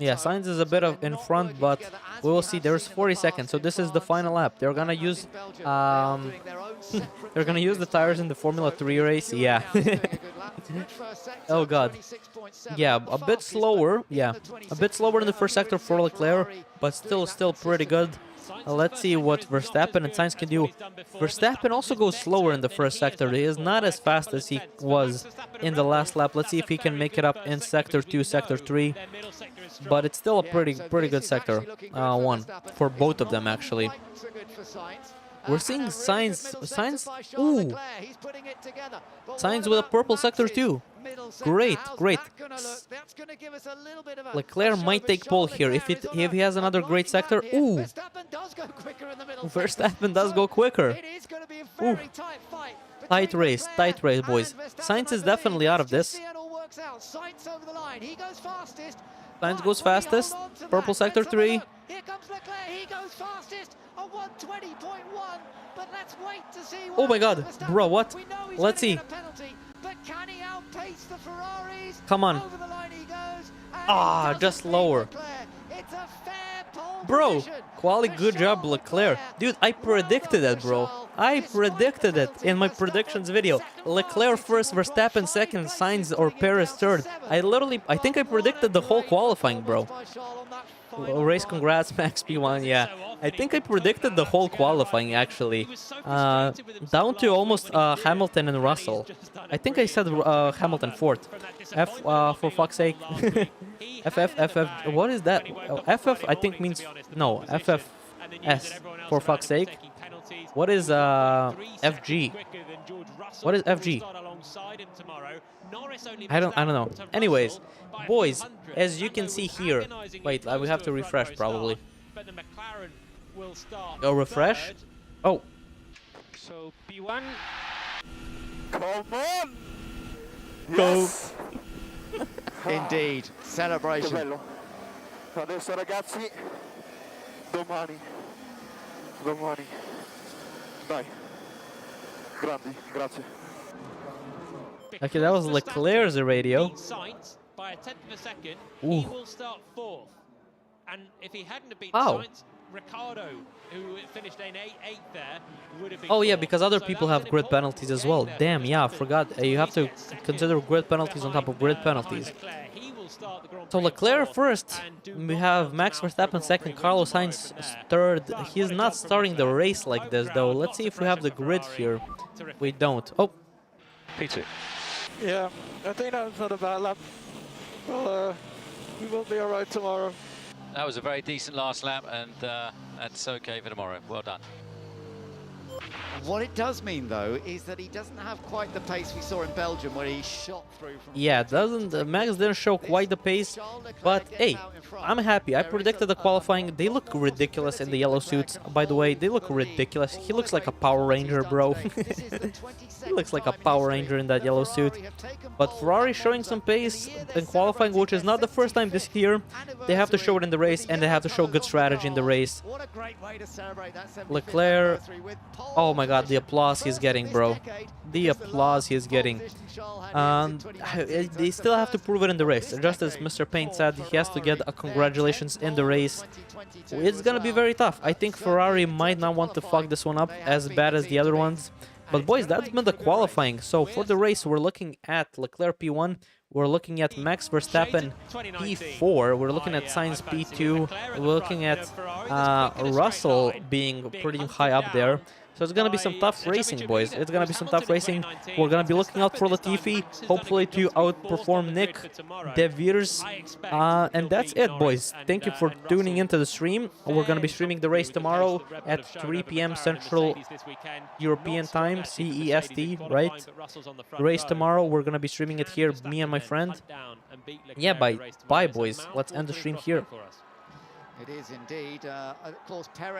Yeah, Sainz is a bit of in front, but we will see. There's 40 seconds, so this is the final lap. They're gonna use they're gonna use the tires in the Formula 3 race. Yeah. Oh god. Yeah, a bit slower. Yeah, a bit slower in the first sector for Leclerc, but still pretty good. Let's see what Verstappen and Sainz can do. Verstappen also goes slower in the first sector. He is not as fast as he was in the last lap. Let's see if he can make it up in sector 2, sector 3. But it's still a pretty good sector 1 for both of them actually. We're seeing Sainz. Ooh, Sainz with a purple sector too. Great. Leclerc might take pole here if he has another great sector. Ooh, Verstappen does go quicker. Ooh. Tight race, boys. Sainz is definitely out of this. Sainz goes fastest. Purple sector 3. Here comes Leclerc, he goes fastest on 120.1, but let's wait to see. Oh my god, bro, what? Let's see. But can he outpace the Ferraris? Come on. Over the line he goes. Ah, just lower. It's a fair pole Bro, position quality for good job, Charles Leclerc. Dude, I predicted that, bro. I predicted it in my predictions video. Leclerc first, Verstappen second, Sainz or Perez third. I think I predicted the whole qualifying, bro. Race congrats, Max P1, yeah. I think I predicted the whole qualifying, actually. Down to almost Hamilton and Russell. I think I said Hamilton fourth. For fuck's sake. FF, what is that? FF, I think means, no, FFS, for fuck's sake. What is FG? What is FG? I don't know. Anyways, boys, as you can see here, wait, I will have to refresh probably. Oh, refresh? Oh. So P1. Come on! Go. Yes! Indeed, Che celebration. bello. Adesso ragazzi, domani. Dai. Grandi, grazie. Okay, that was Leclerc's radio. Sainz by a tenth of a second, Ooh. he will start fourth. And if he hadn't have beaten Wow. Sainz, Ricardo, who finished in eighth there, would have been Oh yeah, fourth. because other So people that was have an grid important penalties as gain well. there for Damn, yeah, I Verstappen. forgot. So You have he's to get second consider grid penalties on top of grid behind penalties. Leclerc. He will start the Grand So Prix Leclerc fourth first, and do we not have mount Max to mount for a Verstappen Grand second, Prix Carlos win tomorrow Sainz from there. third. But He's what a not job from starting the Leclerc. race like Home this though. ground, Let's lots see of if we have the pressure for grid Ferrari. here. Terrific. We don't. Oh, P2. Yeah, I think that was not a bad lap. Well, we will be all right tomorrow. That was a very decent last lap, and that's okay for tomorrow. Well done. What it does mean, though, is that he doesn't have quite the pace we saw in Belgium, where he shot through from... yeah, Max didn't show quite the pace, but hey, I'm happy. I predicted the qualifying. They look ridiculous in the yellow suits. By the way, they look ridiculous. He looks like a Power Ranger, bro. He looks like a Power Ranger in that yellow suit. But Ferrari showing some pace in qualifying, which is not the first time this year. They have to show it in the race, and they have to show good strategy in the race. What a great way to celebrate that 75th Leclerc, anniversary with pole oh my god, the position. applause he's getting, bro. The applause he's getting. They still have to prove it in the race. Just as Mr. Payne said, he has to get a congratulations in the race. It's gonna be very tough. I think Ferrari might not want to fuck this one up as bad as the other ones. But boys, that's been the qualifying. So for the race, we're looking at Leclerc P1. We're looking at Max Verstappen P4. We're looking at Sainz P2. We're looking at Russell being pretty high up there. So it's gonna be some tough racing, boys. It's gonna be some tough racing. We're gonna be looking out for Latifi, hopefully to outperform Nick De Vries. And that's it, boys. Thank you for tuning into the stream. We're gonna be streaming the race tomorrow at 3 p.m. Central European Time, CEST, right? Race tomorrow. We're gonna be streaming it here, me and my friend. Yeah, bye, boys. Let's end the stream here. It is indeed. Of course, Perez